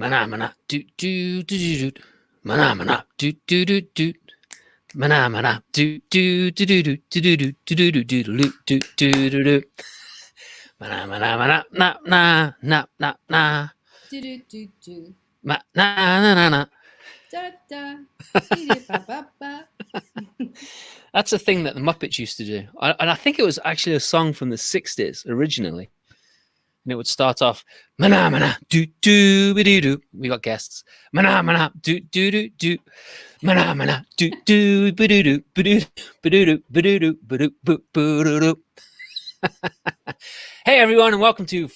Mana mana do do do do do. Mana mana do do do do. Mana mana do do do do do do do do do do do do do do do. Mana mana mana na na na na na. Do do do do. Na na na na. Da da. Ba ba ba. That's a thing that the Muppets used to do, and I think it was actually a song from the '60s originally. And it would start off, mana mana do do do do. We got guests. Mana mana do do do do. Mana mana do do do do do do do do do do. Hey everyone, and welcome to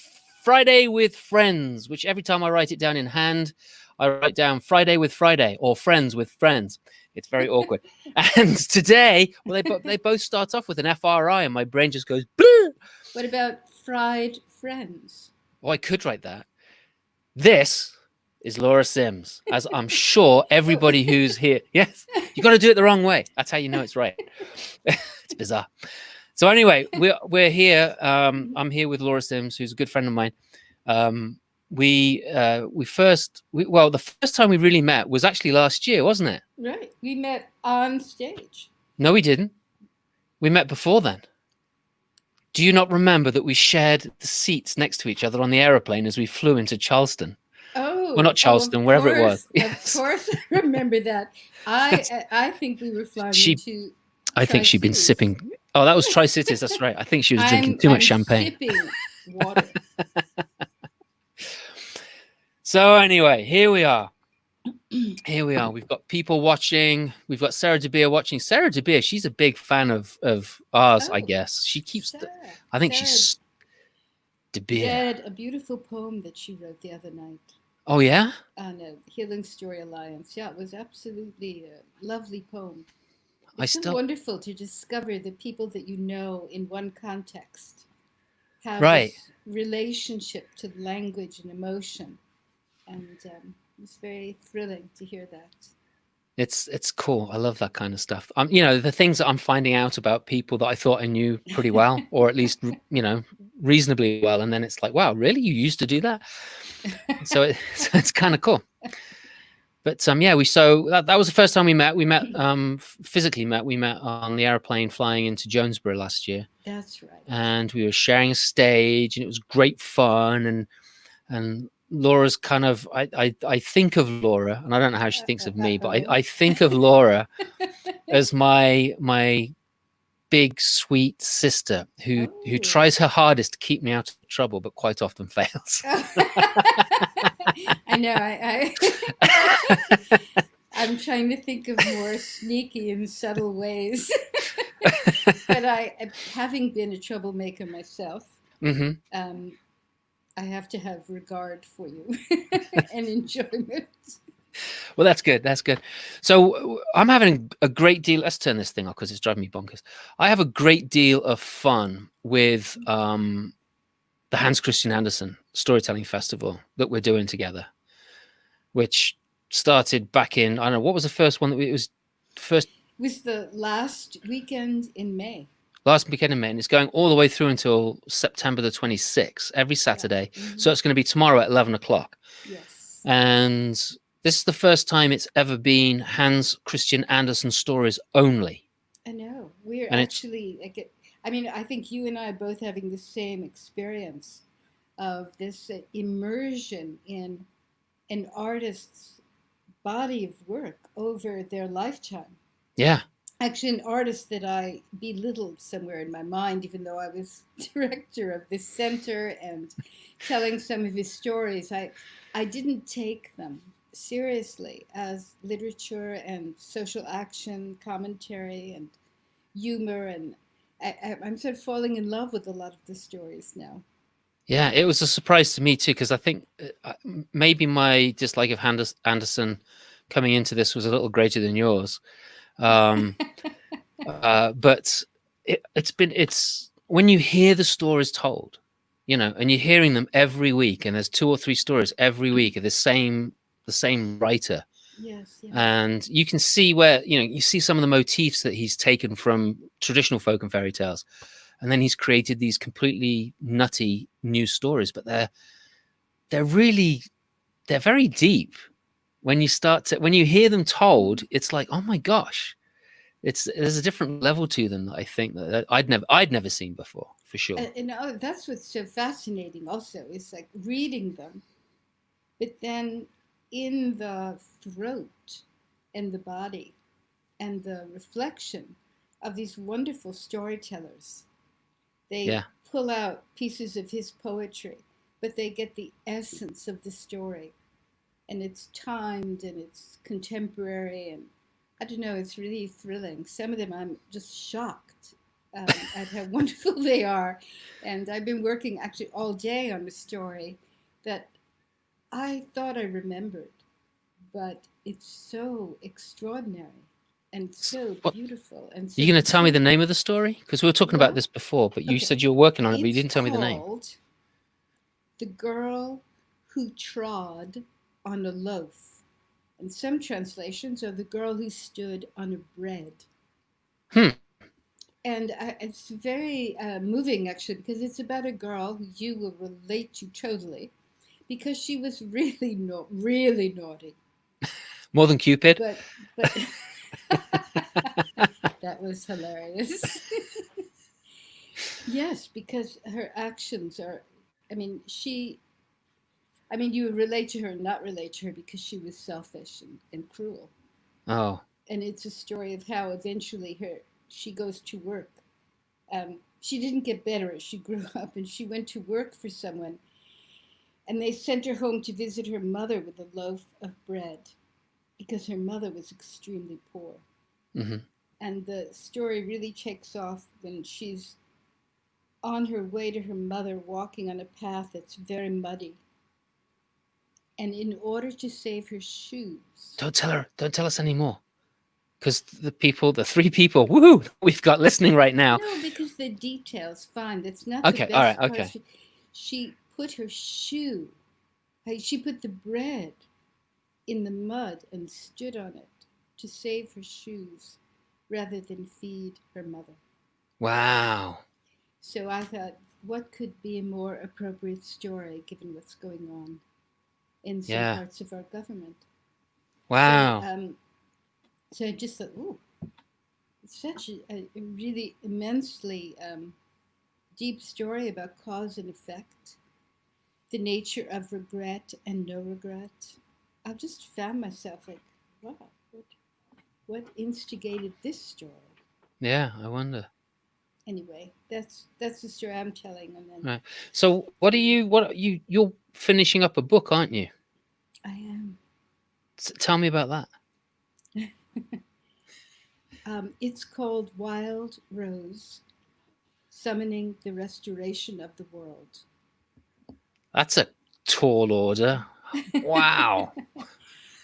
Friday with Friends, which every time I write it down in hand, I write down Friday with Friday or Friends with Friends. It's very awkward. And today, well, they both start off with an FRI, and my brain just goes. Bleh! What about fried friends? Oh, I could write that. This is Laura Sims, as I'm sure everybody who's here. Yes, you got to do it the wrong way. That's how you know it's right. It's bizarre. So anyway, we're here. I'm here with Laura Sims, who's a good friend of mine. The first time we really met was actually last year, wasn't it? Right. We met on stage. No, we didn't. We met before then. Do you not remember that we shared the seats next to each other on the aeroplane as we flew into Charleston? Oh, well, not Charleston, wherever it was. Yes. Of course, I remember that. I think we were flying into. I think she'd been sipping. Oh, that was Tri-Cities. That's right. I think she was drinking too much champagne. Sipping water. So anyway, here we are. Here we are. We've got people watching. We've got Sarah De Beer watching. Sarah De Beer, she's a big fan of ours, I guess. She keeps. I think she's De Beer. Read a beautiful poem that she wrote the other night. Oh yeah. On a Healing Story Alliance. Yeah, it was absolutely a lovely poem. It's so wonderful to discover the people that you know in one context have this relationship to language and emotion, and it's very thrilling to hear that. It's cool. I love that kind of stuff. The things that I'm finding out about people that I thought I knew pretty well, or at least reasonably well, and then it's like, wow, really? You used to do that? So it's kind of cool. But that was the first time we met. We met physically met. We met on the airplane flying into Jonesboro last year. That's right. And we were sharing a stage, and it was great fun. And Laura's kind of I think of Laura, and I don't know how she thinks of me, but I think of Laura as my big sweet sister who tries her hardest to keep me out of trouble, but quite often fails. I know. I'm trying to think of more sneaky and subtle ways. But having been a troublemaker myself, I have to have regard for you and enjoyment. Well, that's good. That's good. So I'm having a great deal. Let's turn this thing off because it's driving me bonkers. I have a great deal of fun with the Hans Christian Andersen Storytelling Festival that we're doing together, which started back in, I don't know, what was the first one that it was first? It was the last weekend in May. Last weekend in May, and it's going all the way through until September the 26th, every Saturday. Yeah. Mm-hmm. So it's going to be tomorrow at 11 o'clock. Yes. And this is the first time it's ever been Hans Christian Andersen stories only. I know. I think you and I are both having the same experience of this immersion in an artist's body of work over their lifetime. Yeah. Actually, an artist that I belittled somewhere in my mind, even though I was director of this center and telling some of his stories, I didn't take them seriously as literature and social action, commentary and humor, and I'm sort of falling in love with a lot of the stories now. Yeah, it was a surprise to me too, because I think maybe my dislike of Andersen coming into this was a little greater than yours. But it's when you hear the stories told, and you're hearing them every week, and there's 2 or 3 stories every week of the same writer. Yes. And you can see where, you see some of the motifs that he's taken from traditional folk and fairy tales, and then he's created these completely nutty new stories, but they're really they're very deep. When you hear them told, it's like, oh my gosh, there's a different level to them that I think that I'd never seen before, for sure. And that's what's so fascinating. Also, is like reading them, but then in the throat and the body and the reflection of these wonderful storytellers. They Yeah, pull out pieces of his poetry, but they get the essence of the story. And it's timed and it's contemporary. And I don't know, it's really thrilling. Some of them I'm just shocked at how wonderful they are. And I've been working actually all day on a story that I thought I remembered, but it's so extraordinary and so what beautiful and are so you going to tell me the profound. name of the story? Because we were talking about What? this before, but you Okay. said you were working on it, but you It's didn't tell me the name. called The Girl Who Trod on a Loaf. And some translations are The Girl Who Stood on a Bread. Hmm. And it's very moving, actually, because it's about a girl who you will relate to totally, because she was really really naughty. More than Cupid. But that was hilarious. Yes, because her actions are, I mean, you relate to her and not relate to her because she was selfish and cruel. Oh, And it's a story of how eventually she goes to work. She didn't get better as she grew up, and she went to work for someone, and they sent her home to visit her mother with a loaf of bread because her mother was extremely poor. hmm. And the story really takes off when she's on her way to her mother, walking on a path that's very muddy. And in order to save her shoes, Don't tell her. Don't tell us anymore. Because the three people, woohoo, we've got listening right now. no, because the details, fine, that's not the Okay, all right, best part. okay. She put her shoe, she put the bread in the mud and stood on it to save her shoes rather than feed her mother. Wow. So I thought, what could be a more appropriate story given what's going on in some Yeah. parts of our government? So, Wow. so I just thought, ooh, it's such a really immensely deep story about cause and effect, the nature of regret and no regret. I just found myself like, wow, what instigated this story? Yeah, I wonder. Anyway, that's the story I'm telling, and then Right. So you're finishing up a book, aren't you? I am. Tell me about that. It's called Wild Rose, Summoning the Restoration of the World. That's a tall order. Wow.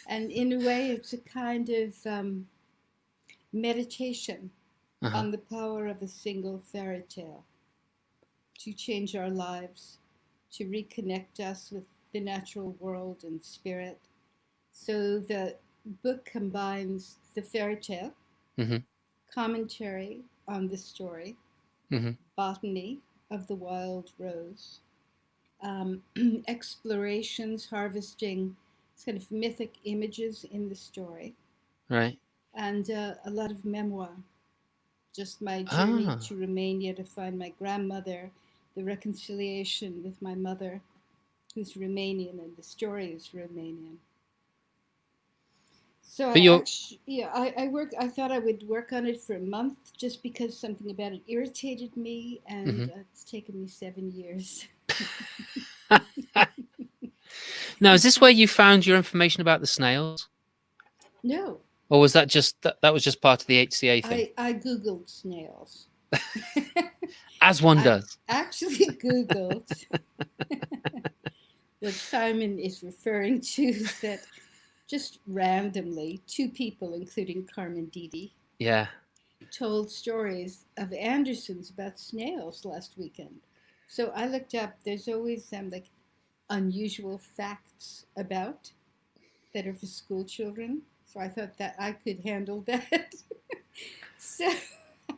And in a way, it's a kind of meditation Uh-huh. on the power of a single fairy tale to change our lives, to reconnect us with the natural world and spirit. So the book combines the fairy tale, Mm-hmm. commentary on the story, Mm-hmm. botany of the wild rose, um, explorations, harvesting kind of mythic images in the story, Right. and a lot of memoir. Just my journey Ah. to Romania to find my grandmother, the reconciliation with my mother, who's Romanian, and the story is Romanian. So But I you're actually, yeah, I work. I thought I would work on it for a month just because something about it irritated me, and hmm. it's taken me 7 years. Now, is this where you found your information about the snails? No, Or was that was just part of the HCA thing? I googled snails. As one I does. actually googled what Simon is referring to, that just randomly two people, including Carmen Didi, Yeah. told stories of Andersons about snails last weekend. So I looked up. There's always like unusual facts about that are for school children. So I thought that I could handle that. So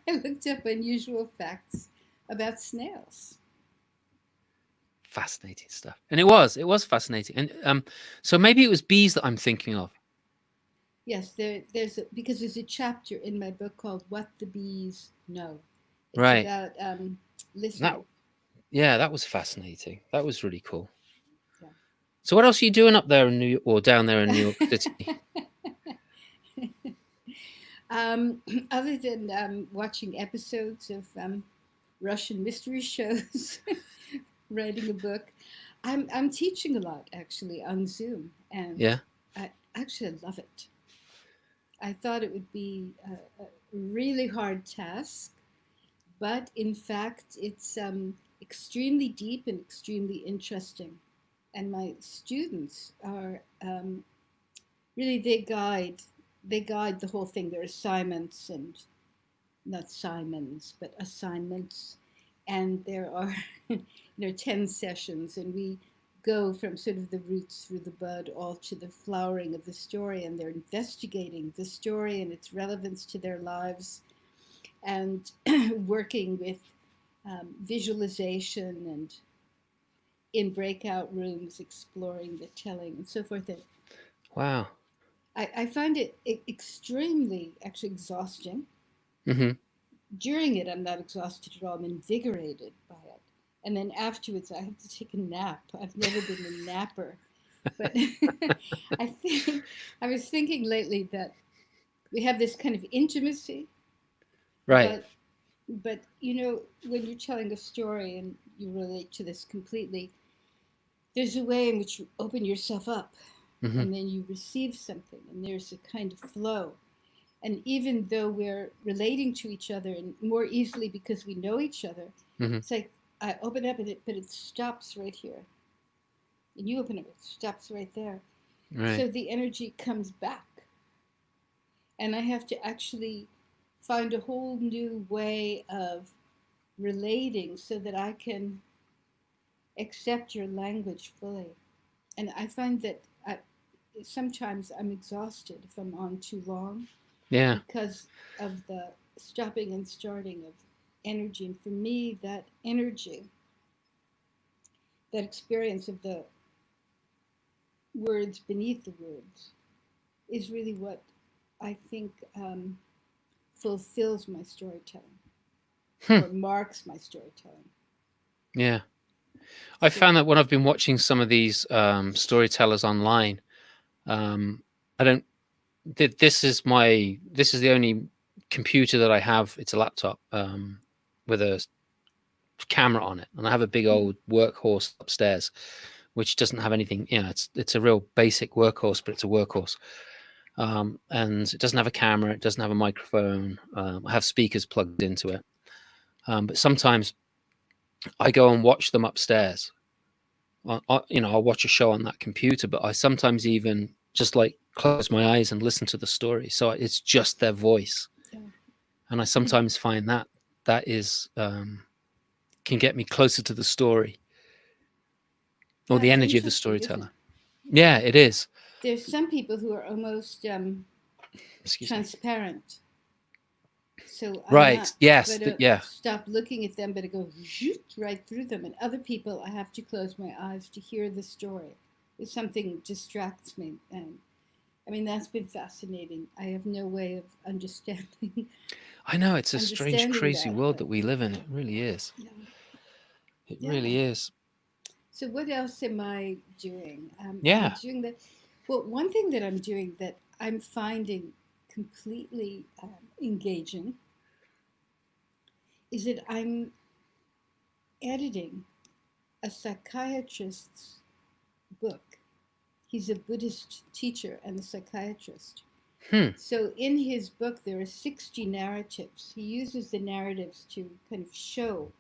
I looked up unusual facts about snails. Fascinating stuff. And it was fascinating. And so maybe it was bees that I'm thinking of. Yes, because there's a chapter in my book called "What the Bees Know." It's Right. about That listening. yeah, that was fascinating. That was really cool. Yeah. So what else are you doing up there in New York or down there in New York City? um, Other than watching episodes of Russian mystery shows, writing a book, I'm teaching a lot actually on Zoom, and Yeah. I actually love it. I thought it would be a really hard task, but in fact, it's extremely deep and extremely interesting. And my students are really they guide the whole thing. There are assignments and not Simons, but assignments, and there are 10 sessions, and we go from sort of the roots through the bud all to the flowering of the story, and they're investigating the story and its relevance to their lives, and working with visualization and in breakout rooms exploring the telling and so forth. And Wow. I find it extremely actually exhausting. Hmm. During it, I'm not exhausted at all. I'm invigorated by it. And then afterwards, I have to take a nap. I've never been a napper. But I was thinking lately that we have this kind of intimacy, Right. but when you're telling a story and you relate to this completely, there's a way in which you open yourself up Hmm. and then you receive something, and there's a kind of flow. And even though we're relating to each other and more easily because we know each other, Hmm. it's like I open up and but it stops right here. And you open up, it stops right there. Right. So the energy comes back. And I have to actually find a whole new way of relating so that I can accept your language fully. And I find that sometimes I'm exhausted if I'm on too long Yeah. because of the stopping and starting of energy. And for me, that energy, that experience of the words beneath the words, is really what I think fulfills my storytelling Hmm. or marks my storytelling. Yeah. I So, found that when I've been watching some of these storytellers online, um, I don't. This is the only computer that I have. It's a laptop with a camera on it, and I have a big mm, old workhorse upstairs, which doesn't have anything. It's a real basic workhorse, but it's a workhorse. And it doesn't have a camera. It doesn't have a microphone. I have speakers plugged into it. But sometimes I go and watch them upstairs. I'll watch a show on that computer, but I sometimes even just like close my eyes and listen to the story. So it's just their voice, yeah. and I sometimes find that that is can get me closer to the story or Yeah, the it's energy of the interesting, isn't it? storyteller. Yeah, it is. There's some people who are almost Excuse me. transparent. So I'm Right. not Yes. going to Yeah. stop looking at them, but it goes right through them. And other people, I have to close my eyes to hear the story. If something distracts me, and I mean that's been fascinating. I have no way of understanding I know it's a strange, understanding crazy that, world but that we live in. It really is. yeah, It yeah. really is. So what else am I doing? I'm Yeah. doing that. Well, one thing that I'm doing that I'm finding completely engaging is that I'm editing a psychiatrist's book. He's a Buddhist teacher and a psychiatrist. Hmm. So in his book, there are 60 narratives. He uses the narratives to kind of show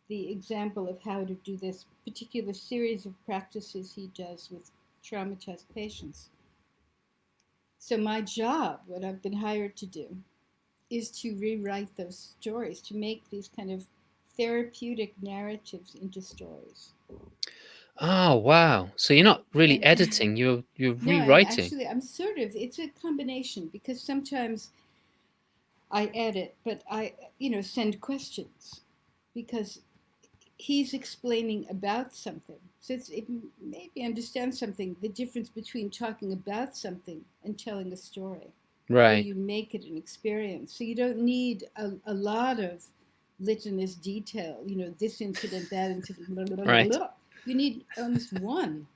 the example of how to do this particular series of practices he does with traumatized patients. So my job, what I've been hired to do, is to rewrite those stories, to make these kind of therapeutic narratives into stories. Oh wow. So you're not really And editing. You're no, I'm rewriting. actually I'm sort of it's a combination because sometimes I edit, but I send questions because he's explaining about something. So it maybe understand something, the difference between talking about something and telling a story, where Right. you make it an experience. So you don't need a lot of litanious detail, this incident, that incident, blah, blah, blah, Right. blah. You need almost one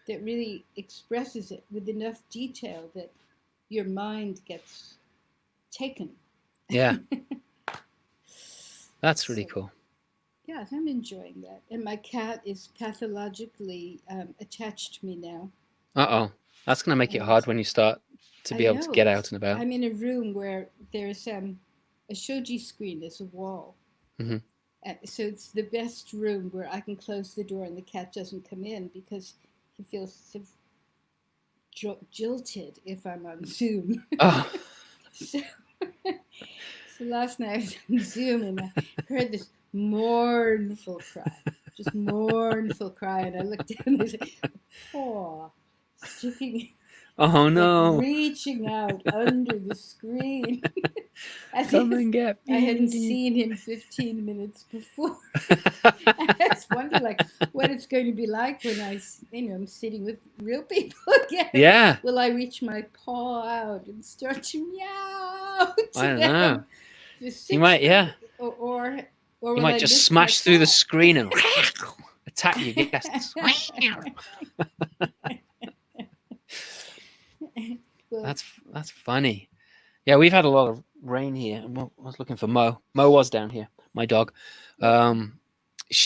that really expresses it with enough detail that your mind gets taken. Yeah. That's really So, cool. yeah, I'm enjoying that. And my cat is pathologically attached to me now. Uh-oh. That's going to make it And hard when you start to I be able to know get out and about. I'm in a room where there's a shoji screen, there's a wall. Hmm. So it's the best room where I can close the door and the cat doesn't come in because he feels sort of jilted if I'm on Zoom. Oh, so, so last night I was on Zoom and I heard this mournful cry, just mournful cry, and I looked down and there's a paw sticking, oh like no. reaching out under the screen, as Come if and get I hadn't me. seen him 15 minutes before. I just wonder, like, what it's going to be like when I'm sitting with real people again. Yeah. Will I reach my paw out and start to meow I to don't know. them for You six might, foot, yeah. or You will might I just miss my smash through the cat? screen and attack your guests. Well, That's funny. Yeah, we've had a lot of rain here. I was looking for Mo. Mo was down here, my dog. Um,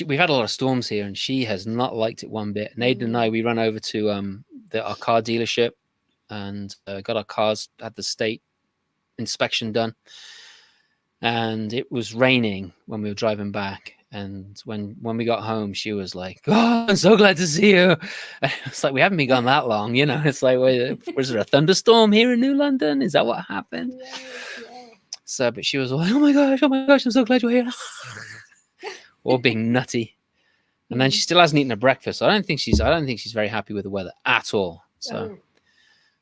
we've had a lot of storms here, and she has not liked it one bit. Nathan and I, we run over to our car dealership and got our cars, had the state inspection done, and it was raining when we were driving back. And when we got home, she was like, "Oh, I'm so glad to see you." And it's like we haven't been gone that long, you know. It's like, was there a thunderstorm here in New London? Is that what happened? right, yeah. So, but she was like, oh my gosh, I'm so glad you're here." All being nutty. And then Hmm. she still hasn't eaten her breakfast. I don't think she's very happy with the weather at all. So Oh,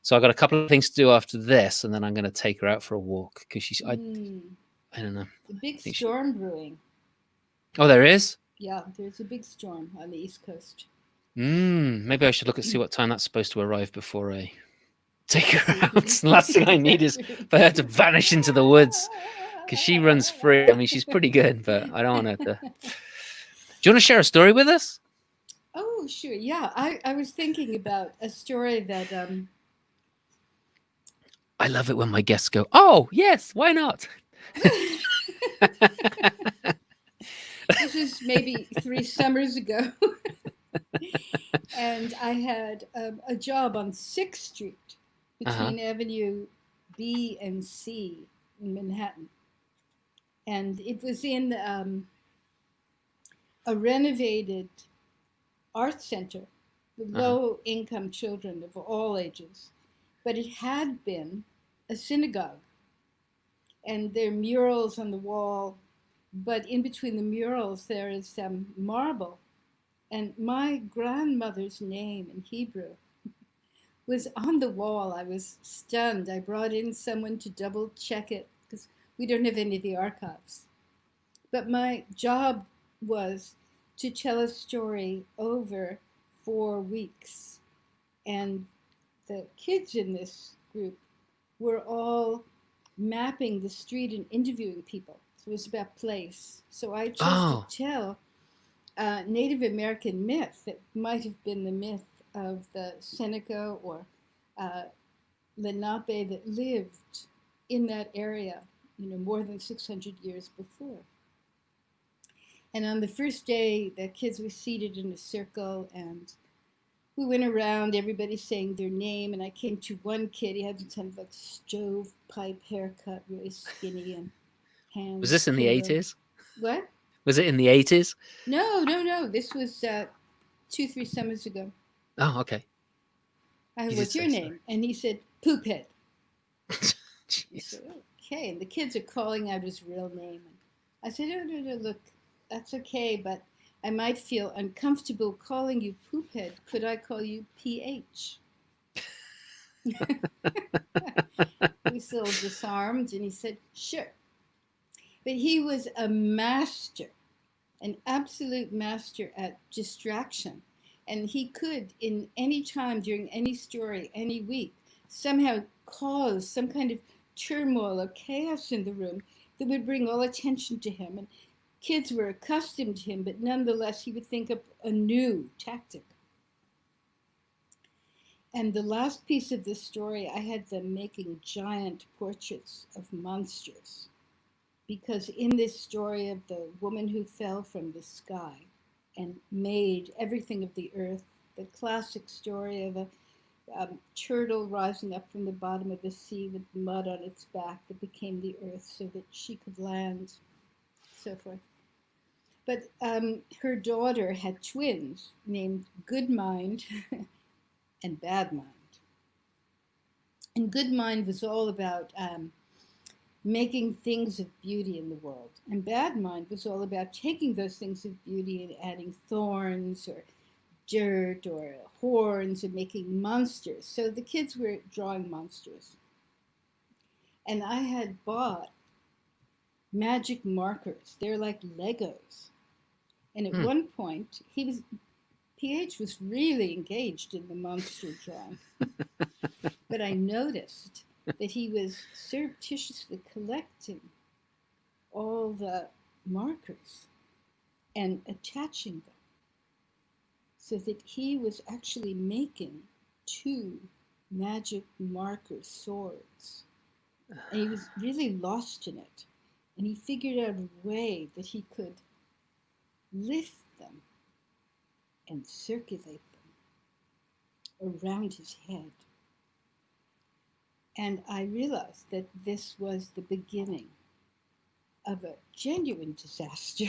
so I got a couple of things to do after this, and then I'm going to take her out for a walk because I don't know. a big I think she. storm brewing. Oh, there is. Yeah, there's a big storm on the East Coast. Maybe I should look at see what time that's supposed to arrive before I take her out. The last thing I need is for her to vanish into the woods because she runs free. I mean, she's pretty good, but I don't want her to. Do you want to share a story with us? Oh, sure. Yeah, I was thinking about a story that I love it when my guests go, "Oh, yes, why not?" this is maybe 3 summers ago, and I had a job on 6th Street Uh-huh. between Avenue B and C in Manhattan, and it was in a renovated art center for Uh-huh. low-income children of all ages, but it had been a synagogue, and there are murals on the wall, but in between the murals there is some marble, and my grandmother's name in Hebrew was on the wall. I was stunned. I brought in someone to double check it because we don't have any of the archives. But my job was to tell a story over 4 weeks. And the kids in this group were all mapping the street and interviewing people. So it was about place. So I chose to Oh, tell a Native American myth that might have been the myth of the Seneca or uh, Lenape that lived in that area, more than 600 years before. And on the first day, the kids were seated in a circle, and we went around, everybody saying their name. And I came to one kid, he had kind of like stovepipe haircut, really skinny, and was hands this in the curled. 80s? What? Was it in the 80s? No, no, no. This was 2, 3 summers ago. Oh, okay. I said, You did "What's your say so. name?" And he said, "Poophead." I Jeez. said, "Okay." And the kids are calling out his real name. And I said, "Oh, no, no, look, that's okay, but I might feel uncomfortable calling you Poophead. Could I call you PH?" We still disarmed, and he said, "Sure." But he was a master an absolute master at distraction. And he could, in any time during any story, any week, somehow cause some kind of turmoil or chaos in the room that would bring all attention to him. And kids were accustomed to him, but nonetheless, he would think up a new tactic. And the last piece of this story, I had them making giant portraits of monsters. Because in this story of the woman who fell from the sky and made everything of the earth, the classic story of a turtle rising up from the bottom of the sea with mud on its back that became the earth so that she could land, so forth. But her daughter had twins named Good Mind and Bad Mind. And Good Mind was all about making things of beauty in the world. And Bad Mind was all about taking those things of beauty and adding thorns or dirt or horns and making monsters. So the kids were drawing monsters. And I had bought magic markers. They're like Legos. And at one point, PH was really engaged in the monster drawing. But I noticed that he was surreptitiously collecting all the markers and attaching them so that he was actually making 2 magic marker swords. And he was really lost in it. And he figured out a way that he could lift them and circulate them around his head. And I realized that this was the beginning of a genuine disaster.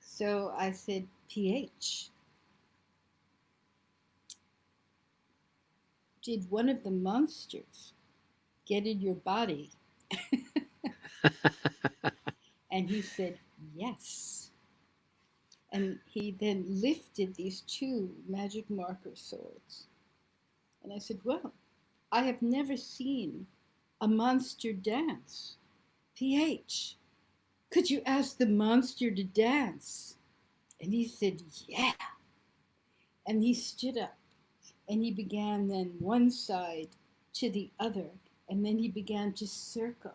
So I said, PH, did one of the monsters get in your body? And he said, yes. And he then lifted these 2 magic marker swords. And I said, well, I have never seen a monster dance. PH, could you ask the monster to dance? And he said, yeah. And he stood up and he began then one side to the other. And then he began to circle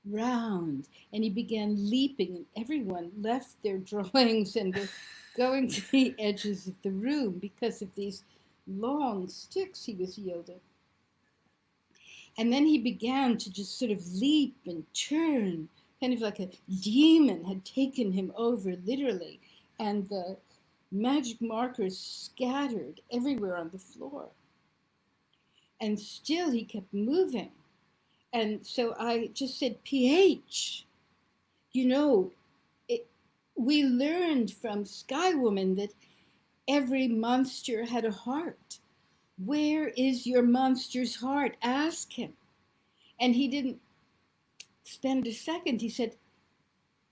round and he began leaping, and everyone left their drawings and were going to the edges of the room because of these long sticks he was wielding. And then he began to just sort of leap and turn, kind of like a demon had taken him over, literally. And the magic markers scattered everywhere on the floor. And still he kept moving. And so I just said, PH, you know, we learned from Sky Woman that every monster had a heart. Where is your monster's heart? Ask him. And he didn't spend a second. He said,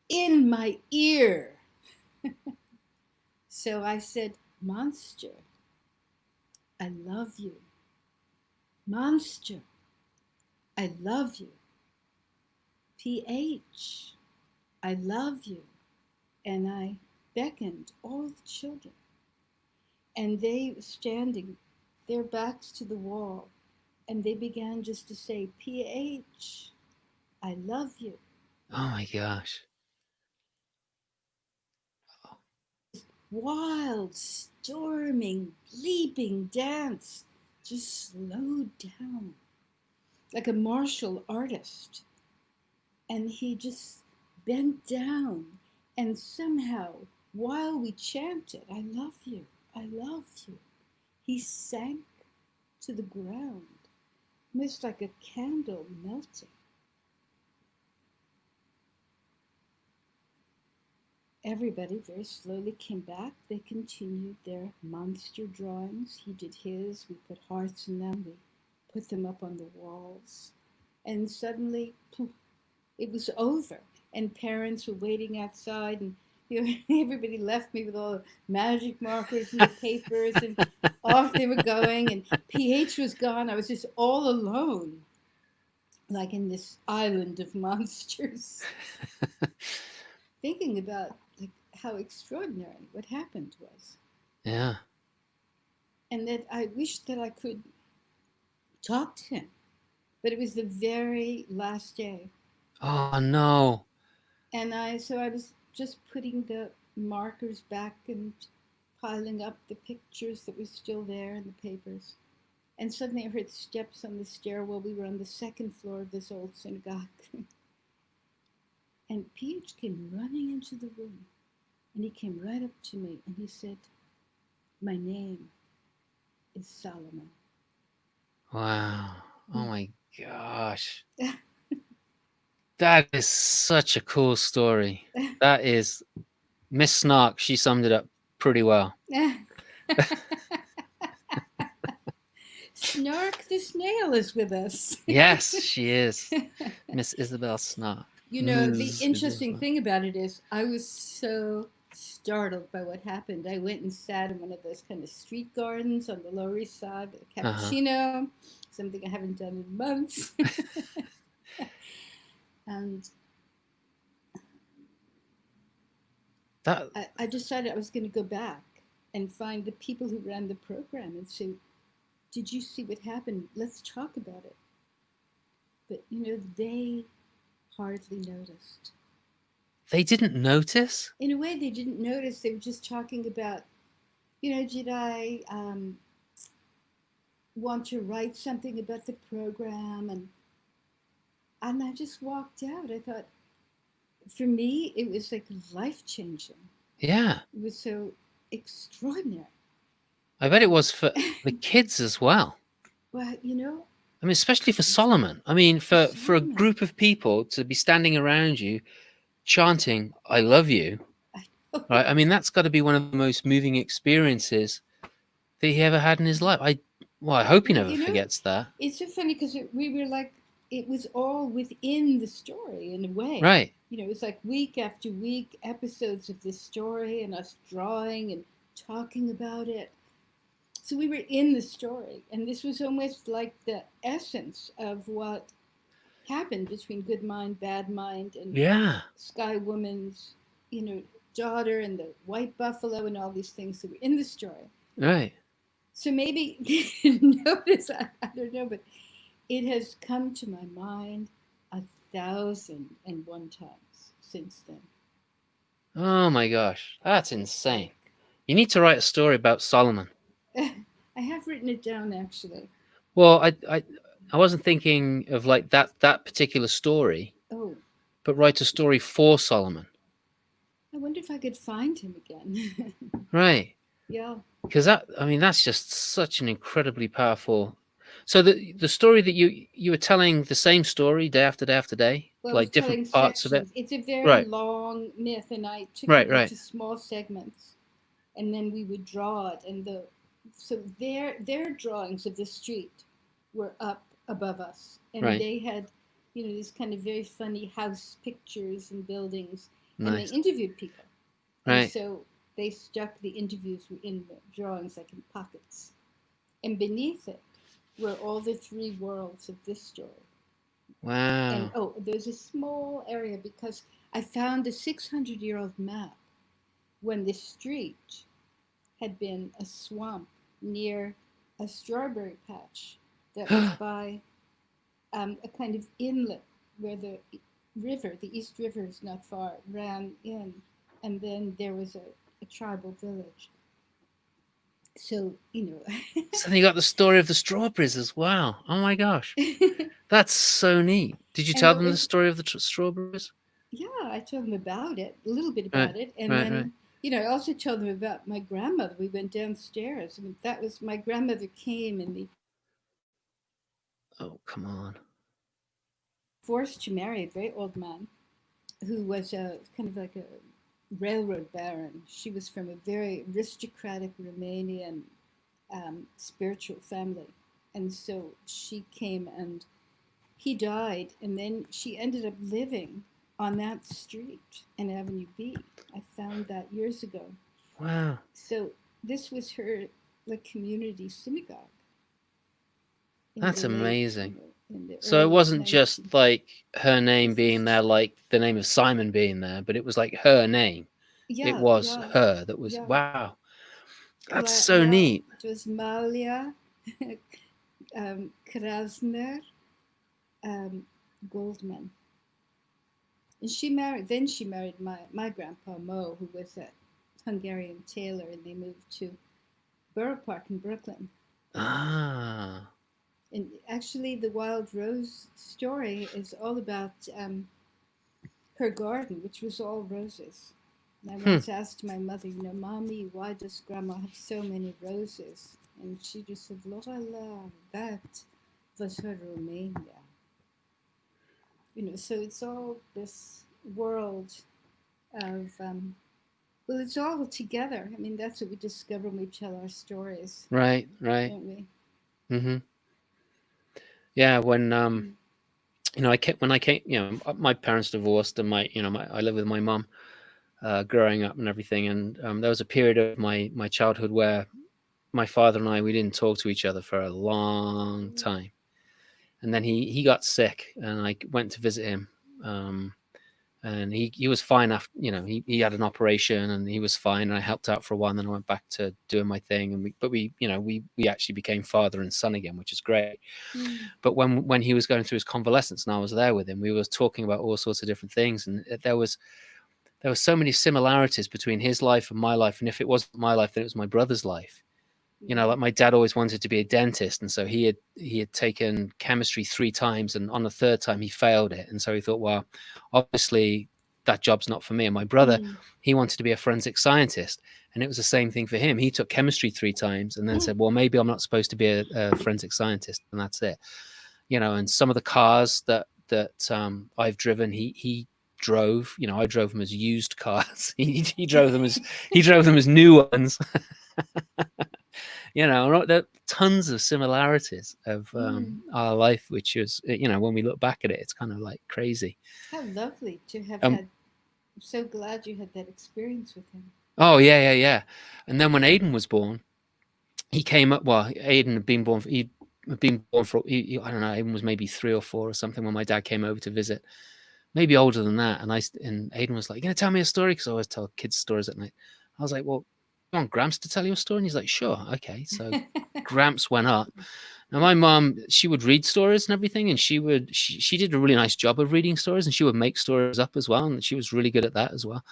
in my ear. So I said, monster, I love you. Monster, I love you. PH, I love you. And I beckoned all the children. And they were standing, their backs to the wall. And they began just to say, PH, I love you. Oh my gosh. Wild, storming, leaping dance just slowed down like a martial artist. And he just bent down, and somehow, while we chanted, I love you, I love you, he sank to the ground, almost like a candle melting. Everybody very slowly came back. They continued their monster drawings. He did his. We put hearts in them. We put them up on the walls. And suddenly, poof, it was over. And parents were waiting outside. And everybody left me with all the magic markers and the papers. And off they were going. And PH was gone. I was just all alone, like in this island of monsters. thinking about like how extraordinary what happened was, Yeah. and that I wished that I could talk to him, but it was the very last day, Oh no. and I was just putting the markers back and piling up the pictures that were still there in the papers. And suddenly I heard steps on the stairwell. We were on the second floor of this old synagogue. And PH came running into the room. And he came right up to me and he said, "My name is Solomon." Wow. Oh my gosh. That is such a cool story. That is Miss Snark. She summed it up pretty well. Snark the snail is with us. Yes, she is. Miss Isabel Snark. You know, the Ms. interesting Isabel. thing about it is I was so startled by what happened. I went and sat in one of those kind of street gardens on the Lower East Side, a cappuccino, something I haven't done in months. And That I decided I was going to go back and find the people who ran the program and say, "Did you see what happened? Let's talk about it." But, you know, they hardly noticed. they didn't notice? In a way, they didn't notice. They were just talking about, you know, did I want to write something about the program? And I just walked out. I thought, for me, it was like life changing. Yeah. It was so extraordinary. I bet it was for the kids as well. But, you know, I mean, especially for Solomon. I mean, for a Solomon, group of people to be standing around you chanting, "I love you," I know. right? I mean, that's got to be one of the most moving experiences that he ever had in his life. I hope he Well, never you know, forgets that. it's so funny because we were like, it was all within the story in a way. Right. You know, it was like week after week episodes of this story and us drawing and talking about it. So we were in the story, and this was almost like the essence of what happened between Good Mind, Bad Mind, and Yeah. Sky Woman's, you know, daughter and the white buffalo and all these things that were in the story. Right. So maybe they didn't notice, I don't know, but it has come to my mind 1,001 times since then. Oh my gosh, that's insane. You need to write a story about Solomon. I have written it down actually. Well, I wasn't thinking of like that particular story, Oh, but write a story for Solomon. I wonder if I could find him again. Right. Yeah. Because that's just such an incredibly powerful. So the story that you were telling the same story day after day after day, Well, I was like different telling parts of it. sections. It's a very Right. long myth, and I took Right. it Right. into small segments, and then we would draw it. And so their drawings of the street were up above us, and Right. they had, you know, these kind of very funny house pictures and buildings, and they Nice. interviewed people, and Right. so they stuck the interviews in the drawings like in pockets, and beneath it were all the three worlds of this story. And Wow. there's a small area because I found a 600-year-old map when this street had been a swamp near a strawberry patch that was by a kind of inlet where the river, the East River is not far, ran in. And then there was a tribal village. So, you know. So then you got the story of the strawberries as well. Oh my gosh, that's so neat. Did you And tell what them the was, story of the strawberries? yeah, I told them about it, a little bit Right. about it. And Right. then, Right. you know, I also told them about my grandmother. We went downstairs. I mean, that was my grandmother came in the Oh, come on. forced to marry a very old man who was a kind of like a railroad baron. She was from a very aristocratic Romanian spiritual family. And so she came and he died. And then she ended up living on that street in Avenue B. I found that years ago. Wow. So this was her like community synagogue. That's amazing. in the So it early wasn't 19. just like her name being there, like the name of Simon being there, but it was like her name. It Yeah, was yeah, her that was, yeah. wow, that's Well, so neat. it was Malia Krasner Goldman. And she married my grandpa Mo, who was a Hungarian tailor, and they moved to Borough Park in Brooklyn. Ah, And actually, the Wild Rose story is all about her garden, which was all roses. And I hmm. once asked my mother, Mommy, why does Grandma have so many roses? And she just said, Lorella, that was her Romania. So it's all this world of, well, it's all together. I mean, that's what we discover when we tell our stories, Right, right. don't we? Mm-hmm. Yeah, when Mm. when I came, my parents divorced, and I live with my mom, growing up and everything, and there was a period of my childhood where my father and I, we didn't talk to each other for a long time, and then he got sick, and I went to visit him, um, and he was fine after, he had an operation and he was fine, and I helped out for a while, and then I went back to doing my thing, and we actually became father and son again, which is great. Mm. But when he was going through his convalescence and I was there with him, we were talking about all sorts of different things, and there were so many similarities between his life and my life, and if it wasn't my life, then it was my brother's life. Yeah. Like my dad always wanted to be a dentist, and so he had taken chemistry 3 times, and on the third time he failed it, and so he thought, well, obviously that job's not for me. And my brother, Mm. he wanted to be a forensic scientist, and it was the same thing for him. He took chemistry 3 times and then said, well, maybe I'm not supposed to be a forensic scientist, and that's it. And some of the cars that I've driven, he drove. I drove them as used cars. he drove them as new ones. There are tons of similarities of Mm. our life, which is, when we look back at it, it's kind of like crazy. How lovely to have Um, had. I'm so glad you had that experience with him. oh yeah, yeah, yeah. And then when Aiden was born, he came up. Well, Aiden had been born. He'd been born for. I don't know. Aiden was maybe 3 or 4 or something when my dad came over to visit. Maybe older than that. And Aiden was like, "You gonna tell me a story?" Because I always tell kids stories at night. I was like, "Well, you want Gramps to tell you a story?" And he's like, "Sure, okay." So Gramps went up. Now my mom, she would read stories and everything, and she did a really nice job of reading stories, and she would make stories up as well, and she was really good at that as well.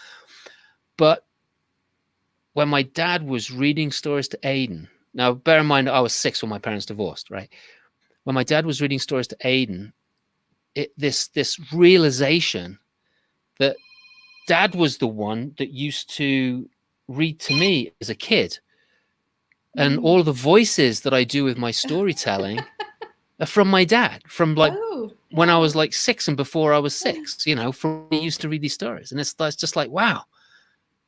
But when my dad was reading stories to Aiden, now bear in mind I was 6 when my parents divorced, right? When my dad was reading stories to Aiden, this realization that dad was the one that used to read to me as a kid, and Mm. all the voices that I do with my storytelling are from my dad, from like Oh, when I how. was like 6 and before I was 6, from when he used to read these stories. And it's just like, wow,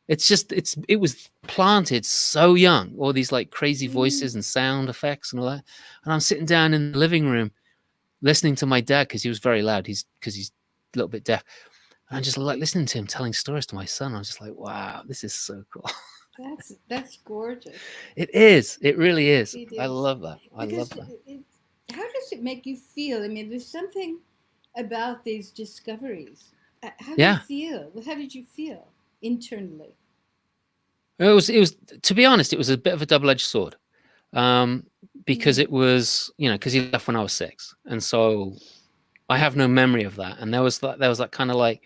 it was planted so young, all these like crazy Mm. voices and sound effects and all that. And I'm sitting down in the living room listening to my dad, because he was very loud. Because he's a little bit deaf. And I'm just like listening to him telling stories to my son. I was just like, wow, this is so cool. That's gorgeous. It is. It really is. It I is. love that. I love Because that. how does it make you feel? I mean, there's something about these discoveries. How do you Yeah. feel? How did you feel internally? It was, to be honest, it was a bit of a double-edged sword. Um, because Mm. it was, because he left when I was 6. And so I have no memory of that. And there was that kind of like,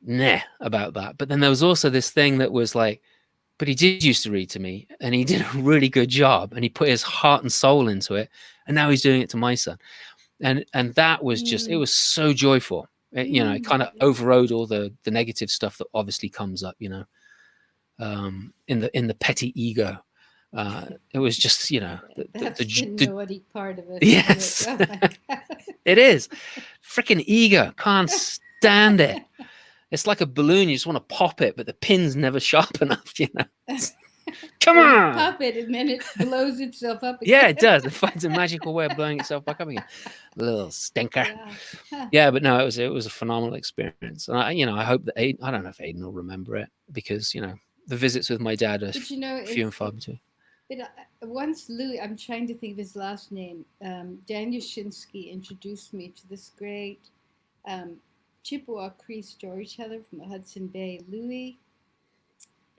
nah, about that. But then there was also this thing that was like, but he did used to read to me, and he did a really good job, and he put his heart and soul into it, and now he's doing it to my son. And that was just, it Mm. was so joyful. It Mm. kind of Yeah. overrode all the negative stuff that obviously comes up, in the petty ego. It was just, That's the the naughty part of us, isn't it? yes, Oh my God. it is. Freaking ego, can't stand it. It's like a balloon, you just want to pop it, but the pin's never sharp enough. Come Or you on. pop it and then it blows itself up Yeah, again. it does. It finds a magical way of blowing itself back up again. Little stinker. Yeah. Huh. Yeah, but no, it was a phenomenal experience, and I hope that Aiden, I don't know if Aiden will remember it, because the visits with my dad are But few and far if between. But once Louis, I'm trying to think of his last name, Dan Yashinsky introduced me to this great um, Chippewa Cree storyteller from the Hudson Bay, Louis.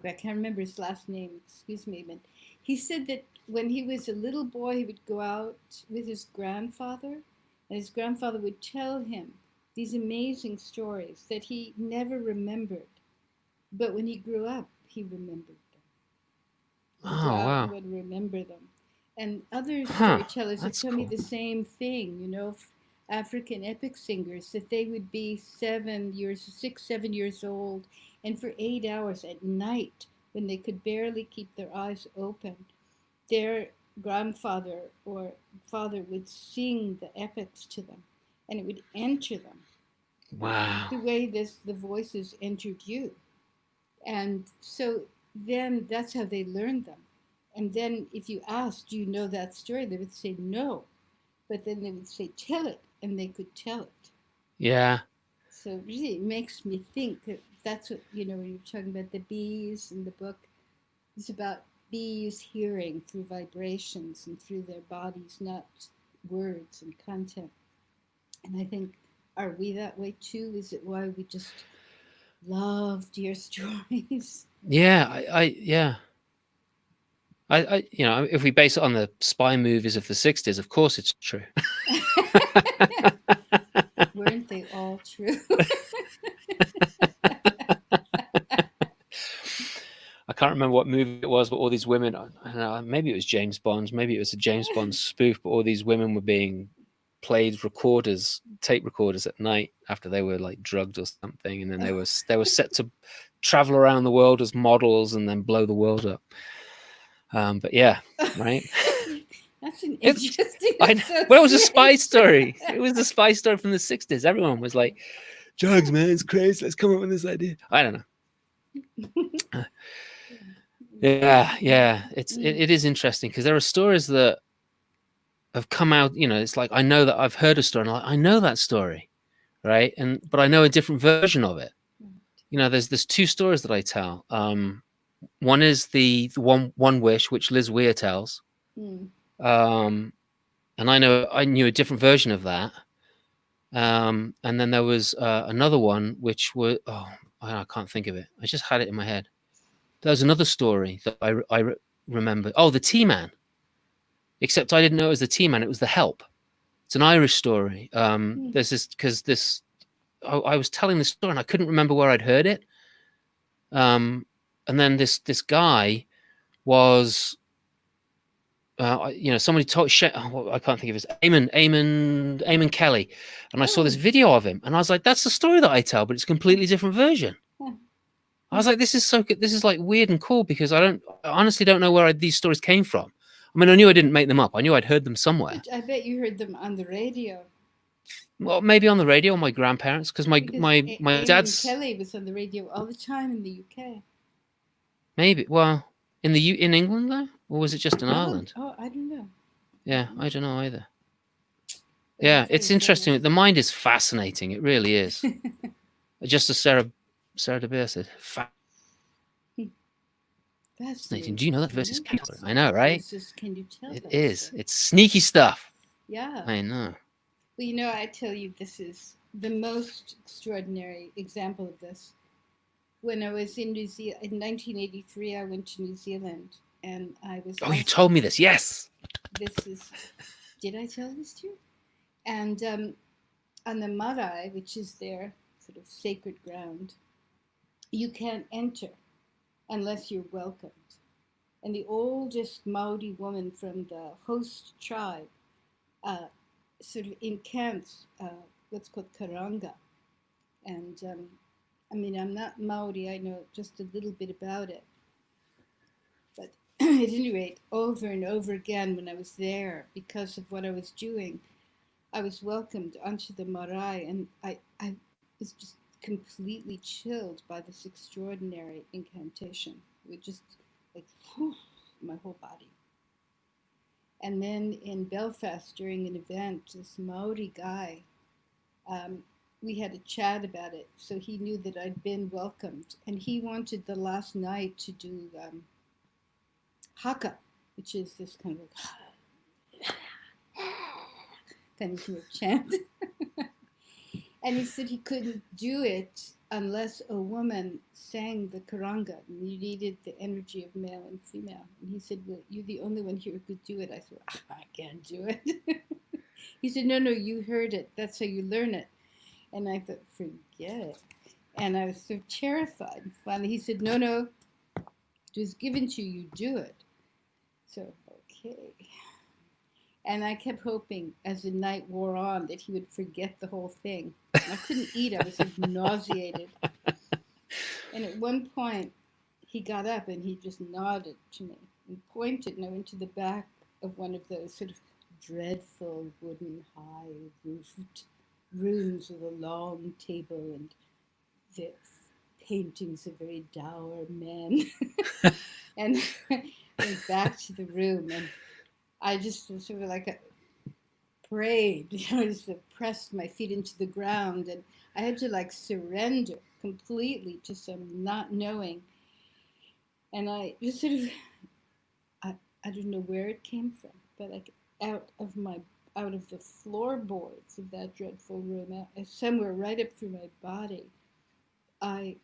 I can't remember his last name, excuse me, but he said that when he was a little boy, he would go out with his grandfather, and his grandfather would tell him these amazing stories that he never remembered. But when he grew up, he remembered them. He'd go Oh, out and wow. would remember them. And other Huh. storytellers have That's told me cool. the same thing, African epic singers, that they would be 7 years, 6, 7 years old, and for 8 hours at night, when they could barely keep their eyes open, their grandfather or father would sing the epics to them, and it would enter them Wow. the way the voices entered you. And so then that's how they learned them. And then if you asked, do you know that story? They would say no. But then they would say, tell it. And they could tell it. Yeah. So really, it makes me think that that's what, when you're talking about the bees in the book, it's about bees hearing through vibrations and through their bodies, not words and content. And I think, are we that way too? Is it why we just love dear stories? Yeah. Yeah. If we base it on the spy movies of the 60s, of course it's true. Weren't they all true? I can't remember what movie it was, but all these women, I don't know, maybe it was James Bond, maybe it was a James Bond spoof, but all these women were being played tape recorders at night after they were like drugged or something. And then they were set to travel around the world as models and then blow the world up. But yeah, right. That's an It's interesting well, it was a spy association. story. It was a spy story from the 60s. Everyone was like, drugs, man, it's crazy. Let's come up with this idea. I don't know. Yeah. It is interesting because there are stories that have come out. It's like I know that I've heard a story, and I know that story, right? But I know a different version of it. There's two stories that I tell. One is the one wish, which Liz Weir tells, and I knew a different version of that. And then there was another one which was I can't think of it. I just had it in my head. There was another story that I remember. Oh, the Tea Man. Except I didn't know it was the Tea Man. It was the Help. It's an Irish story. There's this because this. I was telling this story and I couldn't remember where I'd heard it. And then this guy was. Somebody told. I can't think of his Eamon Kelly, and I saw this video of him, and I was like, "That's the story that I tell, but it's a completely different version." I was like, "This is so good. This is like weird and cool because I honestly don't know where these stories came from. I mean, I knew I didn't make them up. I knew I'd heard them somewhere. I bet you heard them on the radio. Well, maybe on the radio, or my grandparents, because my Eamon dad's Kelly was on the radio all the time in the UK. maybe in England though, or was it just in Ireland? Oh, I don't know. Yeah, I don't know either. But Yeah, he's it's very interesting. famous. The mind is fascinating. It really is. Just as Sarah De Beer said, fascinating. Do you know that verse is cancer? I know, right? Can you tell It that is. story? It's sneaky stuff. Yeah. I know. Well, I tell you, this is the most extraordinary example of this. When I was in New Zealand in 1983, I went to New Zealand, and I was. Oh, you told me this. Yes. Did I tell this to you? And on the marae, which is their sort of sacred ground, you can't enter unless you're welcomed. And the oldest Maori woman from the host tribe sort of encamps what's called karanga. And I'm not Maori, I know just a little bit about it. But at any rate, over and over again when I was there, because of what I was doing, I was welcomed onto the marae, and I was just completely chilled by this extraordinary incantation. It would just like whew, my whole body. And then in Belfast during an event, this Maori guy, we had a chat about it. So he knew that I'd been welcomed, and he wanted the last night to do haka. which is this kind of kind of chant. And he said he couldn't do it unless a woman sang the karanga. And you needed the energy of male and female. And he said, well, you're the only one here who could do it. I said, I can't do it. He said, no, you heard it. That's how you learn it. And I thought, forget it. And I was so terrified. And finally he said, no, it was given to you, you do it. So, okay. And I kept hoping as the night wore on that he would forget the whole thing. I couldn't eat. I was like nauseated. And at one point, he got up and he just nodded to me and pointed, and I went to the back of one of those sort of dreadful wooden high-roofed rooms with a long table and the paintings of very dour men. And went back to the room, and I just sort of like prayed, I just pressed my feet into the ground, and I had to like surrender completely to some not knowing. And I just sort of, I don't know where it came from, but like out of the floorboards of that dreadful room, somewhere right up through my body, I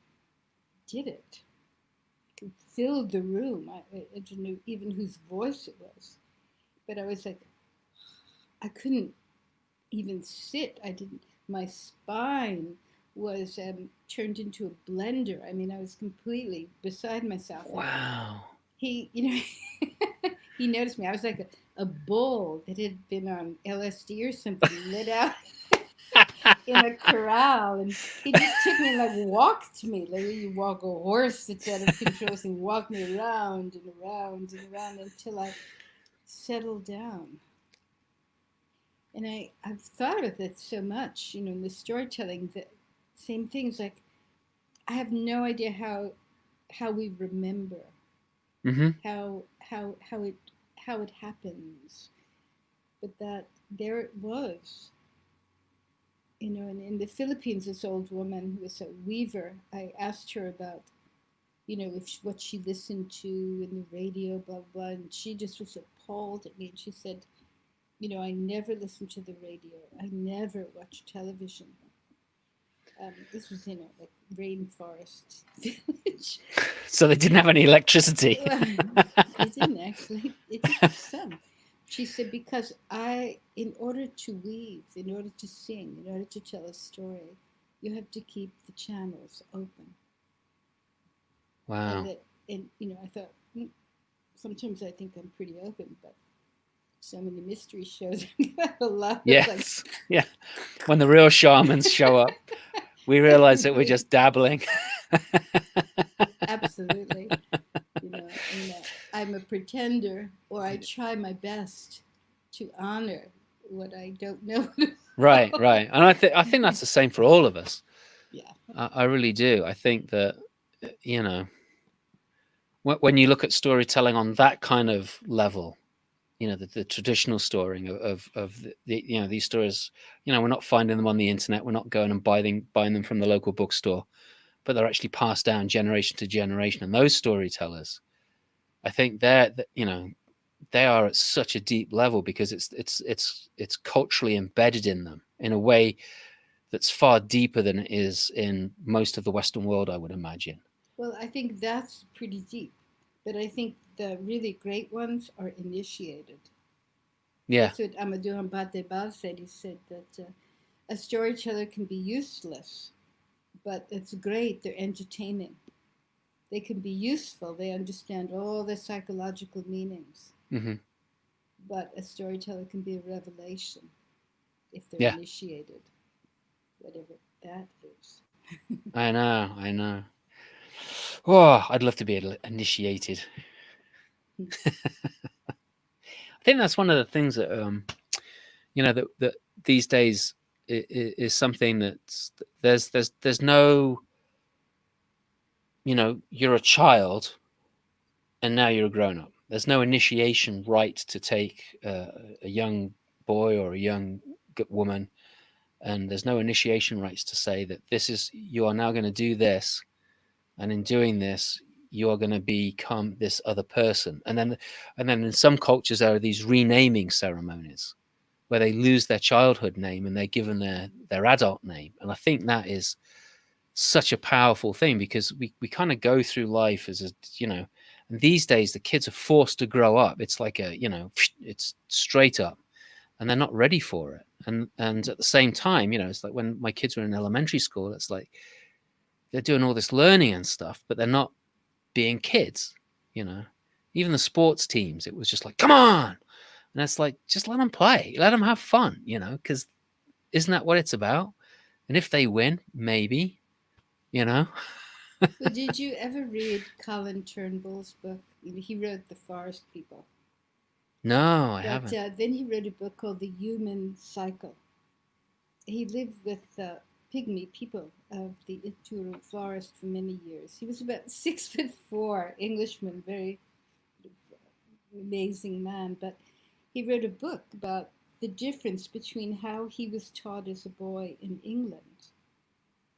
did it. It filled the room. I don't know even whose voice it was, but I was like, I couldn't even sit. I didn't. My spine was turned into a blender. I mean, I was completely beside myself. Wow. He, he noticed me. I was like a bull that had been on LSD or something, lit out in a corral, and he just took me and like walked me like you walk a horse that's out of control, and walked me around and around and around until I settled down. And I've thought of it so much, in the storytelling, that same things, like I have no idea how we remember, Mm-hmm. how it happens, but that there it was. And in the Philippines, this old woman who was a weaver, I asked her about, what she listened to in the radio, blah, blah, and she just was appalled at me. And she said, I never listened to the radio. I never watched television. This was in a like rainforest village. So they didn't have any electricity. They didn't actually. It took some. She said, because in order to weave, in order to sing, in order to tell a story, you have to keep the channels open. Wow. And I thought, sometimes I think I'm pretty open, but so many mystery shows got a lot yes. of like... Yeah. When the real shamans show up, we realize that we're just dabbling. Absolutely. I'm a pretender, or I try my best to honor what I don't know. Right. And I think that's the same for all of us. Yeah. I really do. I think that, when you look at storytelling on that kind of level, the traditional storying of the these stories, we're not finding them on the internet. We're not going and buying them from the local bookstore, but they're actually passed down generation to generation. And those storytellers, I think they are at such a deep level because it's culturally embedded in them in a way that's far deeper than it is in most of the Western world, I would imagine. Well, I think that's pretty deep, but I think the really great ones are initiated. Yeah. That's what Amadou Hampâté-Bâ said. He said that a storyteller can be useless, but it's great. They're entertaining. They can be useful. They understand all the psychological meanings. Mm-hmm. But a storyteller can be a revelation if they're initiated, whatever that is. I know. Oh, I'd love to be initiated. I think that's one of the things that that these days is something that there's no, you're a child and now you're a grown up. There's no initiation rite to take a young boy or a young woman, and there's no initiation rites to say that you are now going to do this, and in doing this, you're going to become this other person. And then in some cultures there are these renaming ceremonies where they lose their childhood name and they're given their adult name. And I think that is such a powerful thing, because we kind of go through life as a, and these days the kids are forced to grow up. It's like it's straight up, and they're not ready for it. And at the same time, it's like when my kids were in elementary school, it's like they're doing all this learning and stuff, but they're not being kids. Even the sports teams, it was just like, come on. And it's like, just let them play, let them have fun, because isn't that what it's about? And if they win, maybe, Well, did you ever read Colin Turnbull's book? He wrote The Forest People. No, I But haven't. then he wrote a book called The Human Cycle. He lived with pygmy people of the Ituru forest for many years. He was about 6'4", Englishman, very amazing man. But he wrote a book about the difference between how he was taught as a boy in England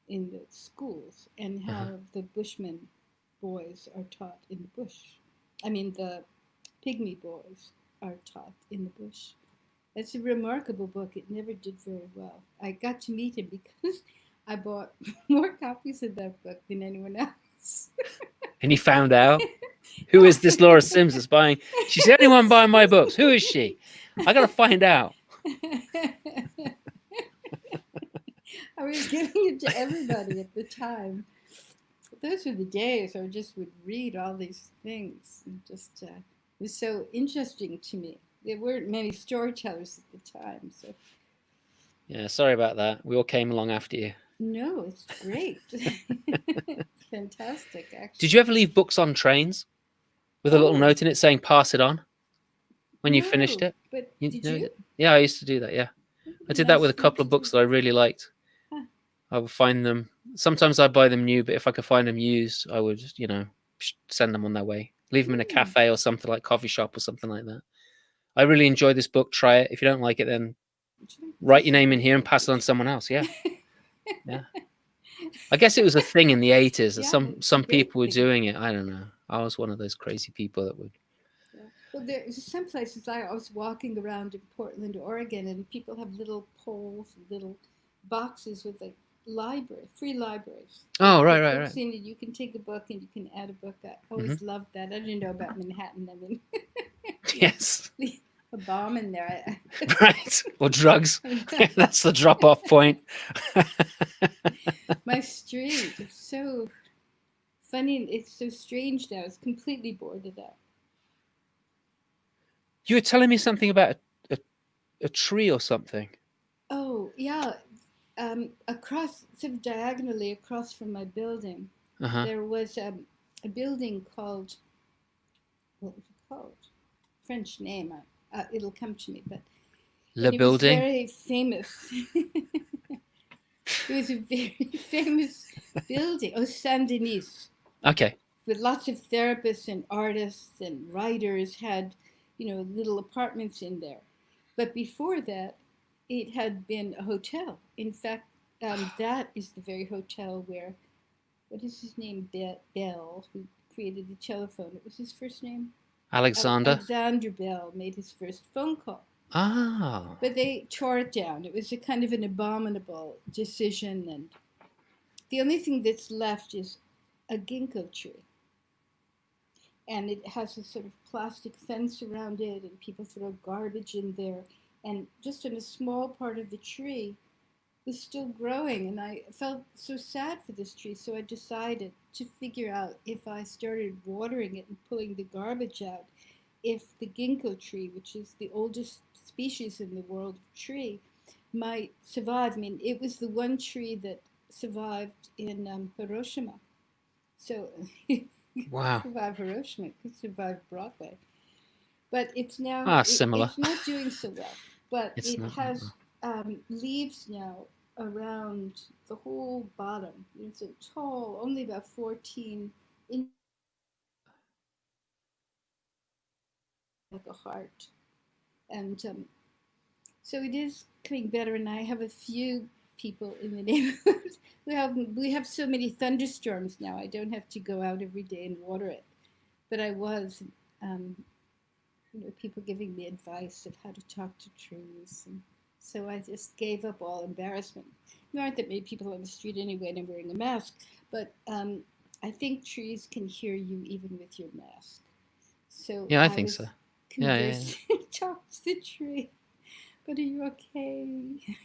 in the schools and how the Bushmen boys are taught in the bush. I mean, the pygmy boys are taught in the bush. It's a remarkable book. It never did very well. I got to meet him because I bought more copies of that book than anyone else. And he found out, who is this Laura Sims that's buying? She's the only one buying my books. Who is she? I got to find out. I was giving it to everybody at the time. Those were the days I just would read all these things. And just it was so interesting to me. There weren't many storytellers at the time, so. Yeah, sorry about that. We all came along after you. No, it's great. It's fantastic, actually. Did you ever leave books on trains with a little note in it saying "pass it on" when you finished it? But did you? Yeah, I used to do that. Yeah, I did that with a couple of books that I really liked. I would find them. Sometimes I'd buy them new, but if I could find them used, I would, send them on their way. Leave them in a cafe or something, like coffee shop or something like that. I really enjoyed this book. Try it. If you don't like it, then write your name in here and pass it on to someone else. Yeah. Yeah. I guess it was a thing in the 80s. Yeah, some people were doing it. I don't know. I was one of those crazy people that would. Yeah. Well, there's some places I was walking around in Portland, Oregon, and people have little poles, little boxes with like free libraries. Oh, You right, put right, books right. in it. You can take a book and you can add a book. I always loved that. I didn't know about Manhattan. I mean, Yes. a bomb in there. Right. Or drugs. That's the drop-off point. My street is so funny. It's so strange now. It's completely boarded up. You were telling me something about a tree or something. Oh, yeah. Across, sort of diagonally across from my building, there was a building called, what was it called? French name. It'll come to me, but Le it Building. was very famous. It was a very famous building. Oh, Saint Denis. Okay. With lots of therapists and artists and writers had, little apartments in there. But before that, it had been a hotel. In fact, that is the very hotel where, what is his name? Bell, who created the telephone. What was his first name? Alexander. Alexander Bell made his first phone call. Ah. But they tore it down. It was a kind of an abominable decision, and the only thing that's left is a ginkgo tree. And it has a sort of plastic fence around it, and people throw garbage in there. And just in a small part of the tree was still growing, and I felt so sad for this tree. So I decided to figure out, if I started watering it and pulling the garbage out, if the ginkgo tree, which is the oldest species in the world of tree, might survive. I mean, it was the one tree that survived in Hiroshima. So Wow. survive Hiroshima, could survive Broadway. But it's now, similar. it's not doing so well. But It's it not. has leaves now around the whole bottom. It's a tall, only about 14 inches, like a heart. And so it is coming better, and I have a few people in the neighborhood. We have so many thunderstorms now. I don't have to go out every day and water it, but I was. Um, People giving me advice of how to talk to trees. And so I just gave up all embarrassment. There aren't that many people on the street anyway, and I'm wearing a mask. But I think trees can hear you even with your mask. So Yeah, I I think so. was Yeah, yeah, yeah. conversing, talk to the tree. But are you okay?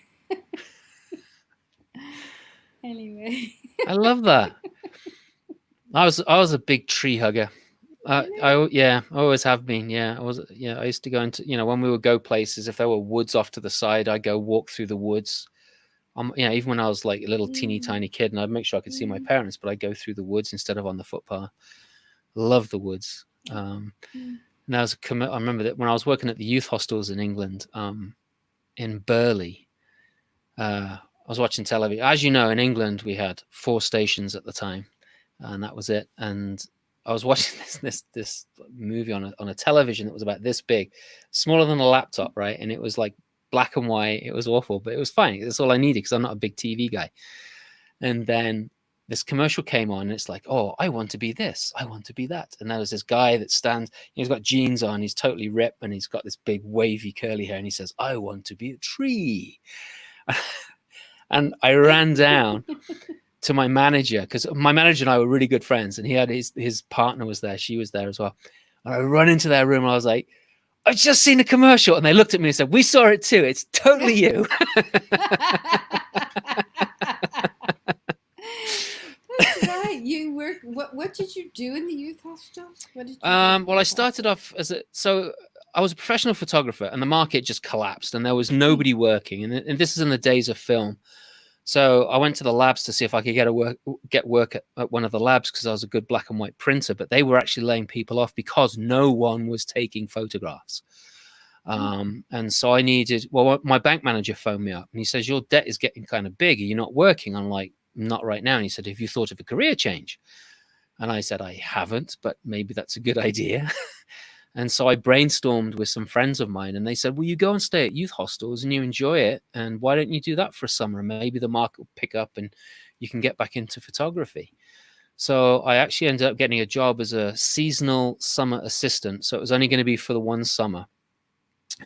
Anyway, I love that. I was a big tree hugger. really? Yeah, I always have been. Yeah, I was. Yeah, I used to go into, when we would go places, if there were woods off to the side, I'd go walk through the woods. Even when I was like a little teeny Mm, tiny kid, and I'd make sure I could see my mm, parents, but I'd go through the woods instead of on the footpath. Love the woods. mm, And that was I remember that when I was working at the youth hostels in England, in Burley, I was watching television. As you know, in England we had 4 stations at the time, and that was it. And I was watching this movie on a television that was about this big, smaller than a laptop, right? And it was like black and white. It was awful, but it was fine. That's all I needed because I'm not a big TV guy. And then this commercial came on, and it's like, oh, I want to be this, I want to be that. And there was this guy that stands, he's got jeans on, he's totally ripped, and he's got this big wavy curly hair, and he says, I want to be a tree. And I ran down to my manager, because my manager and I were really good friends, and he had his partner was there, she was there as well. And I run into their room, and I was like, I've just seen a commercial. And they looked at me and said, we saw it too, it's totally you. That's right. You work. What did you do in the youth hostel? What did you do in the Well, I youth started hostel? off I was a professional photographer, and the market just collapsed, and there was Mm, nobody working. And this is in the days of film. So I went to the labs to see if I could get work at one of the labs, because I was a good black and white printer. But they were actually laying people off because no one was taking photographs. mm, And so I needed. Well, my bank manager phoned me up, and he says, "Your debt is getting kind of big. Are you not working?" I'm like, "Not right now." And he said, "Have you thought of a career change?" And I said, "I haven't, but maybe that's a good idea." And so I brainstormed with some friends of mine, and they said, well, you go and stay at youth hostels and you enjoy it. And why don't you do that for a summer? And maybe the market will pick up and you can get back into photography. So I actually ended up getting a job as a seasonal summer assistant. So it was only going to be for the one summer.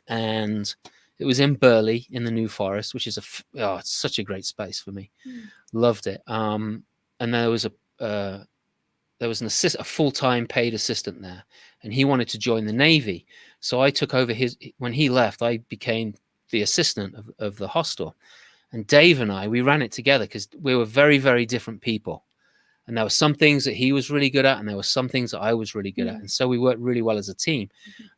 And it was in Burley in the New Forest, which is it's such a great space for me. mm, Loved it. And there was a full-time paid assistant there, and he wanted to join the Navy. So I took over when he left, I became the assistant of the hostel. And Dave and we ran it together because we were very, very different people. And there were some things that he was really good at, and there were some things that I was really good at. mm, And so we worked really well as a team.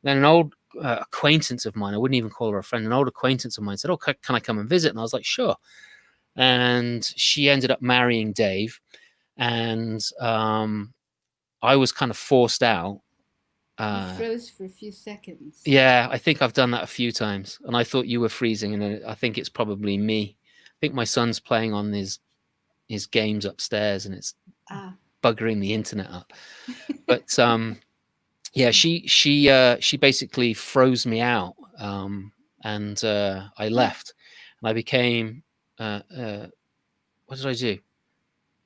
Then an old acquaintance of mine, I wouldn't even call her a friend, an old acquaintance of mine said, oh, can I come and visit? And I was like, sure. And she ended up marrying Dave. And I was kind of forced out. You froze for a few seconds. Yeah, I think I've done that a few times, and I thought you were freezing, and I think it's probably me. I think my son's playing on his games upstairs, and it's Ah. buggering the internet up. But yeah, she basically froze me out, and I left, and I became what did I do?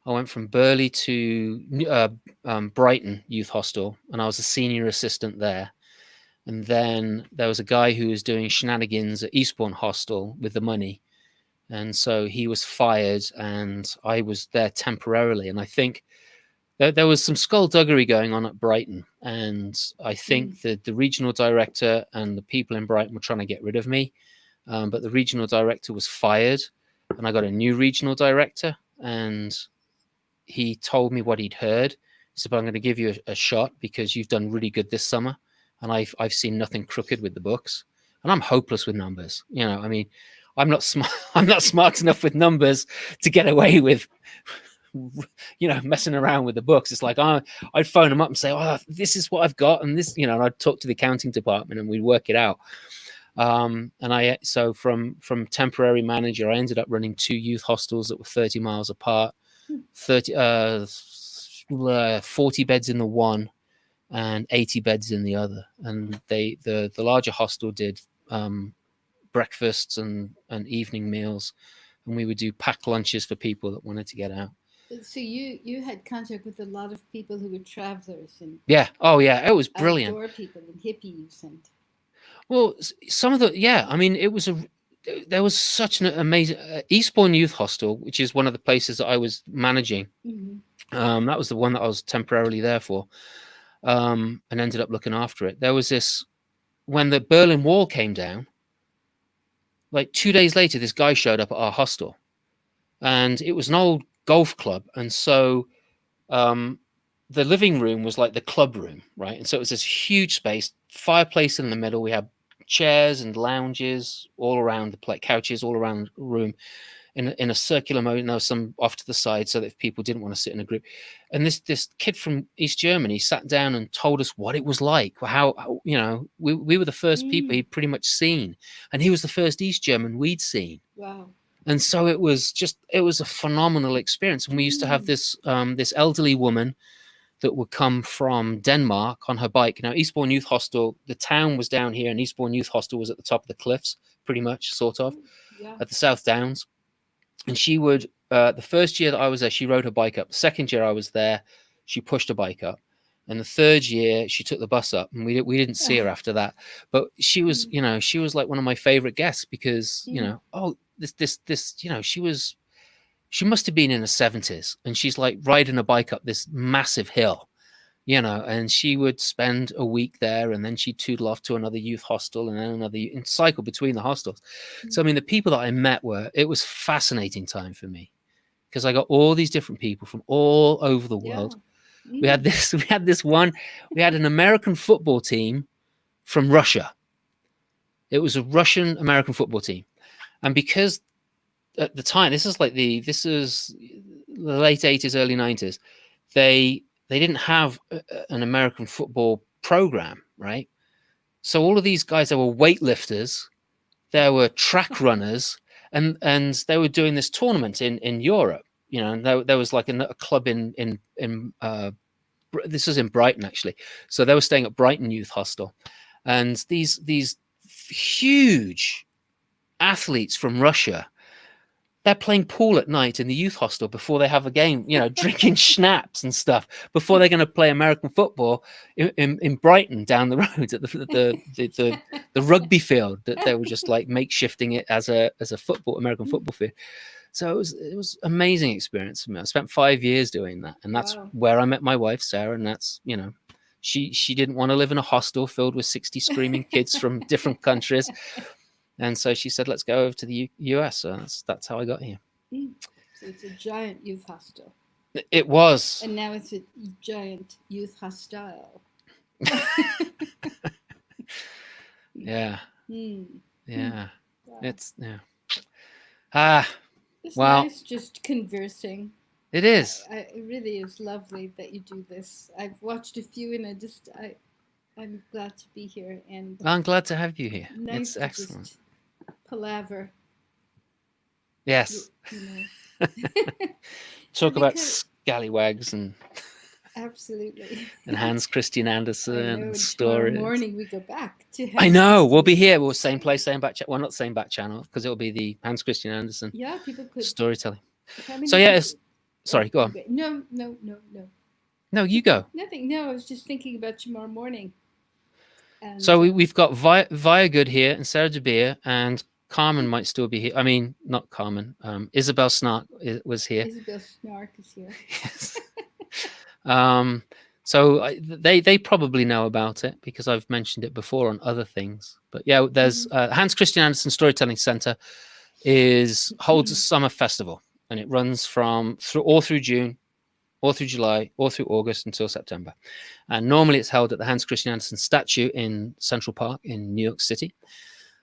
I went from Burley to Brighton Youth Hostel, and I was a senior assistant there. And then there was a guy who was doing shenanigans at Eastbourne Hostel with the money. And so he was fired, and I was there temporarily. And I think there was some skullduggery going on at Brighton. And I Mm, think that the regional director and the people in Brighton were trying to get rid of me. But the regional director was fired, and I got a new regional director. And he told me what he'd heard. He said, but I'm going to give you a shot because you've done really good this summer. And I've seen nothing crooked with the books. And I'm hopeless with numbers. I mean, I'm not smart. I'm not smart enough with numbers to get away with, messing around with the books. It's like I'd phone them up and say, "Oh, this is what I've got," and this, and I'd talk to the accounting department and we'd work it out. So from temporary manager, I ended up running 2 youth hostels that were 30 miles apart. 40 beds in the one and 80 beds in the other. And the larger hostel did breakfasts and evening meals and we would do packed lunches for people that wanted to get out. So you had contact with a lot of people who were travelers and Yeah. Oh yeah, it was brilliant. outdoor people and hippies and. Well, some of the, yeah, I mean, it was there was such an amazing Eastbourne Youth Hostel, which is one of the places that I was managing. That was the one that I was temporarily there for, and ended up looking after it. There was this, when the Berlin Wall came down, like 2 days later, this guy showed up at our hostel, and it was an old golf club, and so the living room was like the club room, right? And so it was this huge space, fireplace in the middle. We had chairs and lounges all around the place, couches all around the room in a circular mode. And there was some off to the side so that if people didn't want to sit in a group. And this kid from East Germany sat down and told us what it was like, how you know, we were the first people he'd pretty much seen. And he was the first East German we'd seen. Wow. And so it was a phenomenal experience. And we used to have this elderly woman that would come from Denmark on her bike. Now, Eastbourne Youth Hostel, the town was down here, and Eastbourne Youth Hostel was at the top of the cliffs, pretty much, sort of, at the South Downs. And she would, the first year that I was there, she rode her bike up. The second year I was there, she pushed her bike up. And the third year, she took the bus up, and we didn't see her after that. But she was, you know, she was like one of my favorite guests because, you know, this, you know, she must have been in her 70s, and she's like riding a bike up this massive hill, you know, and she would spend a week there, and then she'd tootle off to another youth hostel and then another, and cycle between the hostels. So, I mean, the people that I met it was fascinating time for me because I got all these different people from all over the world. We had an American football team from Russia. It was a Russian American football team. And because at the time, this is the late 80s, early 90s, they didn't have an American football program, right? So all of these guys, there were weightlifters, there were track runners, and they were doing this tournament in Europe, you know, and there was like a club in this was in Brighton, actually. So they were staying at Brighton Youth Hostel, and these huge athletes from Russia, they're playing pool at night in the youth hostel before they have a game, you know, drinking schnapps and stuff before they're going to play American football in Brighton down the road at the rugby field that they were just like makeshifting it as a American football field. So it was amazing experience for me. I spent 5 years doing that, and that's where I met my wife, Sarah. And that's, you know, she didn't want to live in a hostel filled with 60 screaming kids from different countries. And so she said, let's go over to the US. So that's how I got here. So it's a giant youth hostel. It was. And now it's a giant youth hostel. Yeah. Yeah. Wow. It's, yeah. It's well, nice just conversing. It is. It really is lovely that you do this. I've watched a few, and I'm glad to be here. And I'm glad to have you here. Nice it's excellent. Just palaver. Yes. You know. Talk about scallywags and absolutely. And Hans Christian Andersen and stories. Tomorrow morning we go back to. I know we'll be here. We'll same place, same back. Well, not same back channel because it'll be the Hans Christian Andersen. Yeah, people could storytelling. So yeah, sorry. Go on. No. No, you go. Nothing. No, I was just thinking about tomorrow morning. And so we've got Via Good here and Sarah De Beer, and Carmen might still be here. I mean, not Carmen. Isabel Snark was here. Isabel Snark is here. Yes. So they probably know about it because I've mentioned it before on other things. But yeah, there's Hans Christian Andersen Storytelling Center holds a summer festival, and it runs all through June, all through July, all through August until September. And normally it's held at the Hans Christian Andersen statue in Central Park in New York City.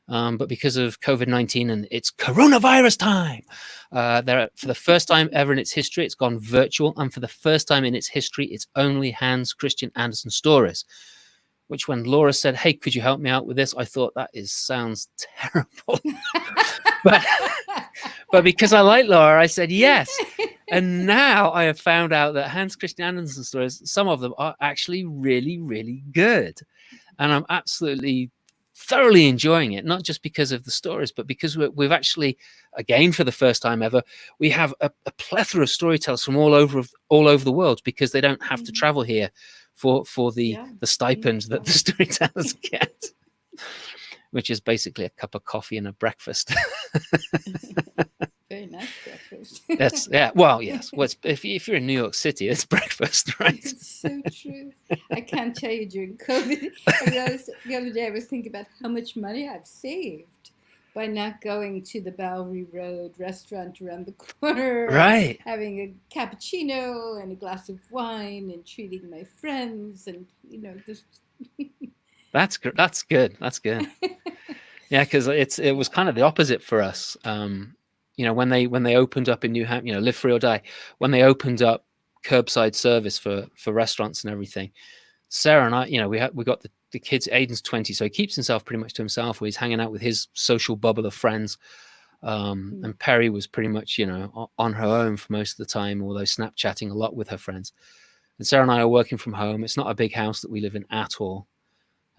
But because of COVID-19 and it's coronavirus time, for the first time ever in its history, it's gone virtual. And for the first time in its history, it's only Hans Christian Andersen stories. Which when Laura said, hey, could you help me out with this? I thought sounds terrible. but because I like Laura, I said yes. And now I have found out that Hans Christian Andersen stories, some of them are actually really, really good. And I'm absolutely thoroughly enjoying it, not just because of the stories, but because we've actually, again, for the first time ever, we have a plethora of storytellers from all over the world, because they don't have to travel here for the stipends that the storytellers get, which is basically a cup of coffee and a breakfast. Very nice breakfast. Well, yes. Well, if you're in New York City, it's breakfast, right? It's so true. I can't tell you, during COVID, the other day I was thinking about how much money I've saved by not going to the Bowery Road restaurant around the corner, Right? having a cappuccino and a glass of wine and treating my friends, and just. That's good. That's good. Yeah, because it was kind of the opposite for us. When they opened up in New Hampshire, Live Free or Die, when they opened up curbside service for restaurants and everything, Sarah and I, we got the kids. Aiden's 20, so he keeps himself pretty much to himself, where he's hanging out with his social bubble of friends. And Perry was pretty much, on her own for most of the time, although Snapchatting a lot with her friends. And Sarah and I are working from home. It's not a big house that we live in at all.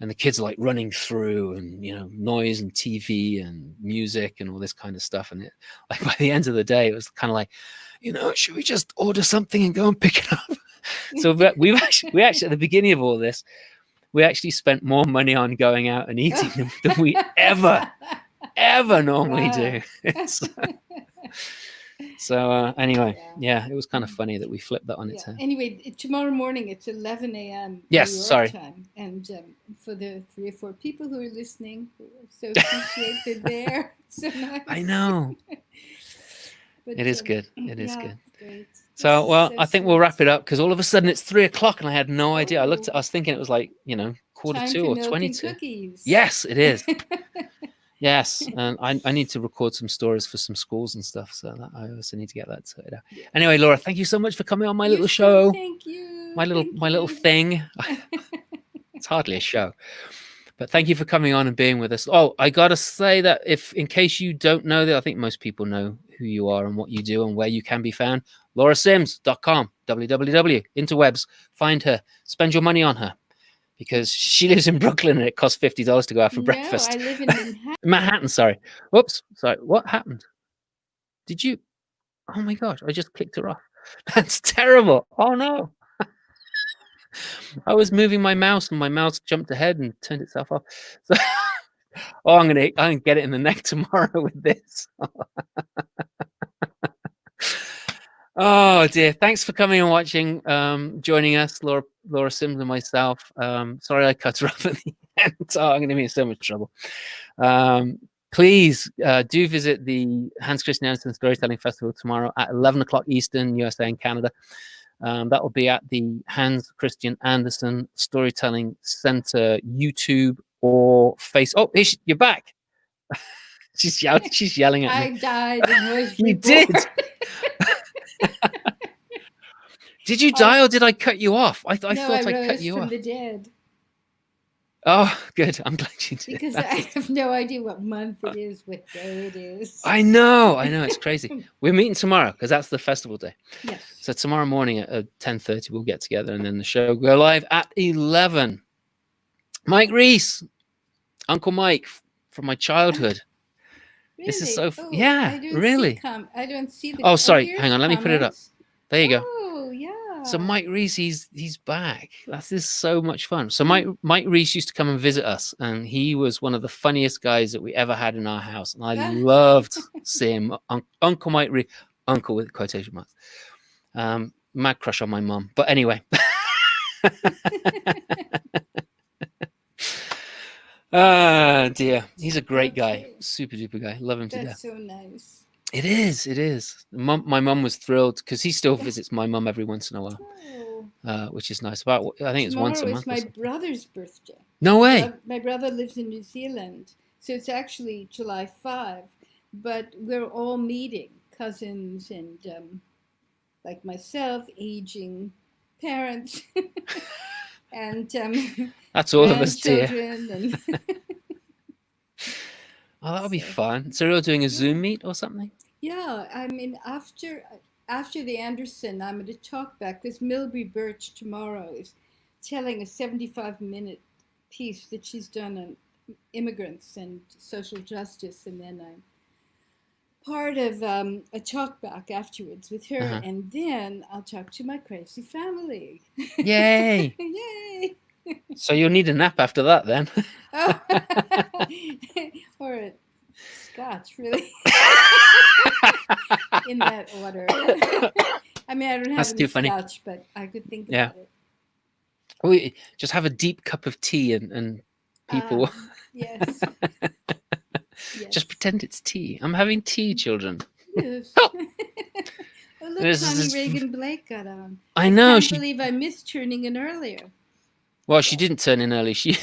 And the kids are like running through, and noise and TV and music and all this kind of stuff. And like by the end of the day, it was kind of like, should we just order something and go and pick it up? So we actually at the beginning of all this, we actually spent more money on going out and eating than we ever normally do. So anyway, it was kind of funny that we flipped that on its head. Anyway, tomorrow morning it's 11 a.m. Yes, New York sorry. time, and for the 3 or 4 people who are listening, so appreciate they're there. So nice. I know. But, it is good. It is good. Great. So, well, I think we'll wrap it up, because all of a sudden it's 3 o'clock and I had no idea. I was thinking it was like, 1:45 or 22. Cookies. Yes, it is. Yes, and I need to record some stories for some schools and stuff, so I also need to get that sorted out. Yeah. Anyway, Laura, thank you so much for coming on my little show. Thank you. My little thing. It's hardly a show, but thank you for coming on and being with us. Oh, I gotta say that in case you don't know that, I think most people know who you are and what you do and where you can be found. LauraSims.com, www, interwebs. Find her, spend your money on her, because she lives in Brooklyn and it costs $50 to go out for breakfast. I live in Manhattan. Manhattan, sorry. Whoops, sorry. What happened? Did you? Oh my gosh, I just kicked her off. That's terrible. Oh no. I was moving my mouse and my mouse jumped ahead and turned itself off. So, I'm gonna get it in the neck tomorrow with this. Oh dear. Thanks for coming and watching, joining us, Laura Sims and myself. Sorry I cut her off at the end. Oh, I'm going to be in so much trouble. Please do visit the Hans Christian Andersen Storytelling Festival tomorrow at 11 o'clock Eastern, USA and Canada. That will be at the Hans Christian Andersen Storytelling Center YouTube or face. Oh, you're back. She's yelling at me. I died in noise. You did. Did you die, or did I cut you off? I thought I cut you off. The dead. Oh, good. I'm glad you did. Because I have no idea what month it is, what day it is. I know. It's crazy. We're meeting tomorrow because that's the festival day. Yes. So tomorrow morning at 10:30 we'll get together, and then the show will go live at 11. Mike Reese, Uncle Mike from my childhood. Really? This is so really. I don't see the. Oh, sorry. Hang on. Let me put it up. There you go. Oh, yeah. So Mike Reese, he's back. That is so much fun. So Mike Reese used to come and visit us, and he was one of the funniest guys that we ever had in our house. And I loved seeing Uncle Mike Reese, Uncle with quotation marks. Mad crush on my mum. But anyway. Dear. He's a great guy. Super duper guy. Love him to death. That's so nice. It is. My mum was thrilled because he still visits my mum every once in a while, which is nice. I think it's once a month. Tomorrow is my brother's birthday. No way. My brother lives in New Zealand, so it's actually July 5. But we're all meeting, cousins and like myself, aging parents, and that's all of us, dear. And oh, that'll be fun. So you're doing a Zoom meet or something? Yeah, I mean, after the Andersen, I'm going to talk back because Milby Birch tomorrow is telling a 75-minute piece that she's done on immigrants and social justice, and then I'm part of a talk back afterwards with her, Uh-huh. and then I'll talk to my crazy family. Yay! Yay! So you'll need a nap after that then. Oh. Or a scotch, really, in that order. I mean, I don't have That's any too funny. scotch, but I could think Yeah. about it. We just have a deep cup of tea and people Yes. Yes. just pretend it's tea. I'm having tea, children. Yes. Oh, Oh, look, this Connie is, Reagan Blake got on. I know can't she. believe I missed turning in earlier. Well, she didn't turn in early. She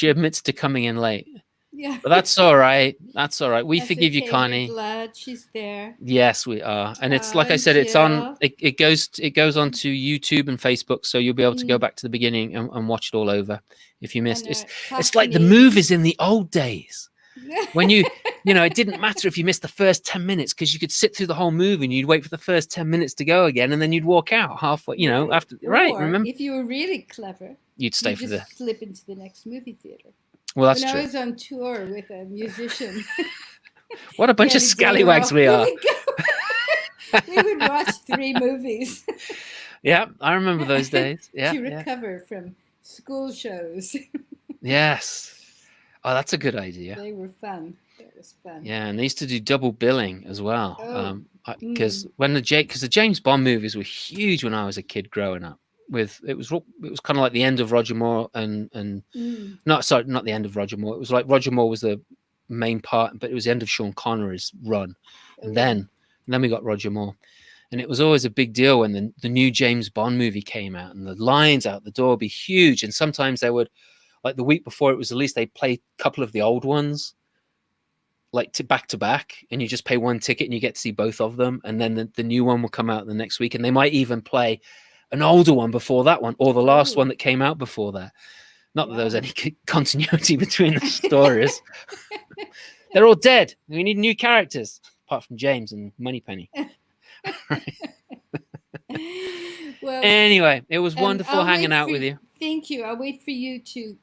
admits to coming in late. Yeah. But that's all right. That's all right. We That's forgive you, okay. Connie. We're glad she's there. Yes, we are. And it's like I And said, it's on. Jill. It goes onto YouTube and Facebook, so you'll be able to go Mm. back to the beginning and watch it all over if you missed. And It's like the movies in the old days when you know it didn't matter if you missed the first 10 minutes because you could sit through the whole movie and you'd wait for the first 10 minutes to go again and then you'd walk out halfway. You know, after right. Or Remember, if you were really clever, you'd stay you for just slip into the next movie theater. Well, that's when true. I was on tour with a musician. What a bunch of scallywags we are. We would watch 3 movies. Yeah, I remember those days. Yeah, to recover from school shows. Yes. Oh, that's a good idea. They were fun. That was fun. Yeah, and they used to do double billing as well. Because when the James Bond movies were huge when I was a kid growing up. It was kind of like the end of Roger Moore and not the end of Roger Moore. It was like Roger Moore was the main part, but it was the end of Sean Connery's run, and then we got Roger Moore, and it was always a big deal when the new James Bond movie came out, and the lines out the door would be huge, and sometimes they would, like the week before it was released, they'd play a couple of the old ones, like to back, and you just pay one ticket and you get to see both of them, and then the new one will come out the next week, and they might even play an older one before that one, or the last one that came out before that. Not that there was any continuity between the stories. They're all dead. We need new characters, apart from James and Moneypenny. Well, anyway, it was wonderful hanging out with you. Thank you. I'll wait for you to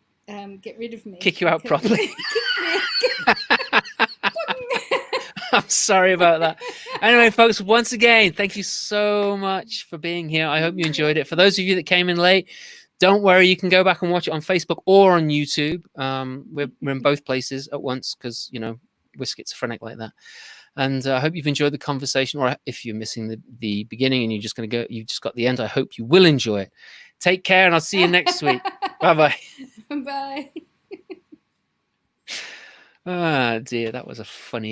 get rid of me. Kick you out properly. I'm sorry about that. Anyway, folks, once again, thank you so much for being here. I hope you enjoyed it. For those of you that came in late, don't worry. You can go back and watch it on Facebook or on YouTube. We're in both places at once because, you know, we're schizophrenic like that. And I hope you've enjoyed the conversation. Or if you're missing the beginning and you've just got the end, I hope you will enjoy it. Take care, and I'll see you next week. Bye-bye. Bye. Ah, dear, that was a funny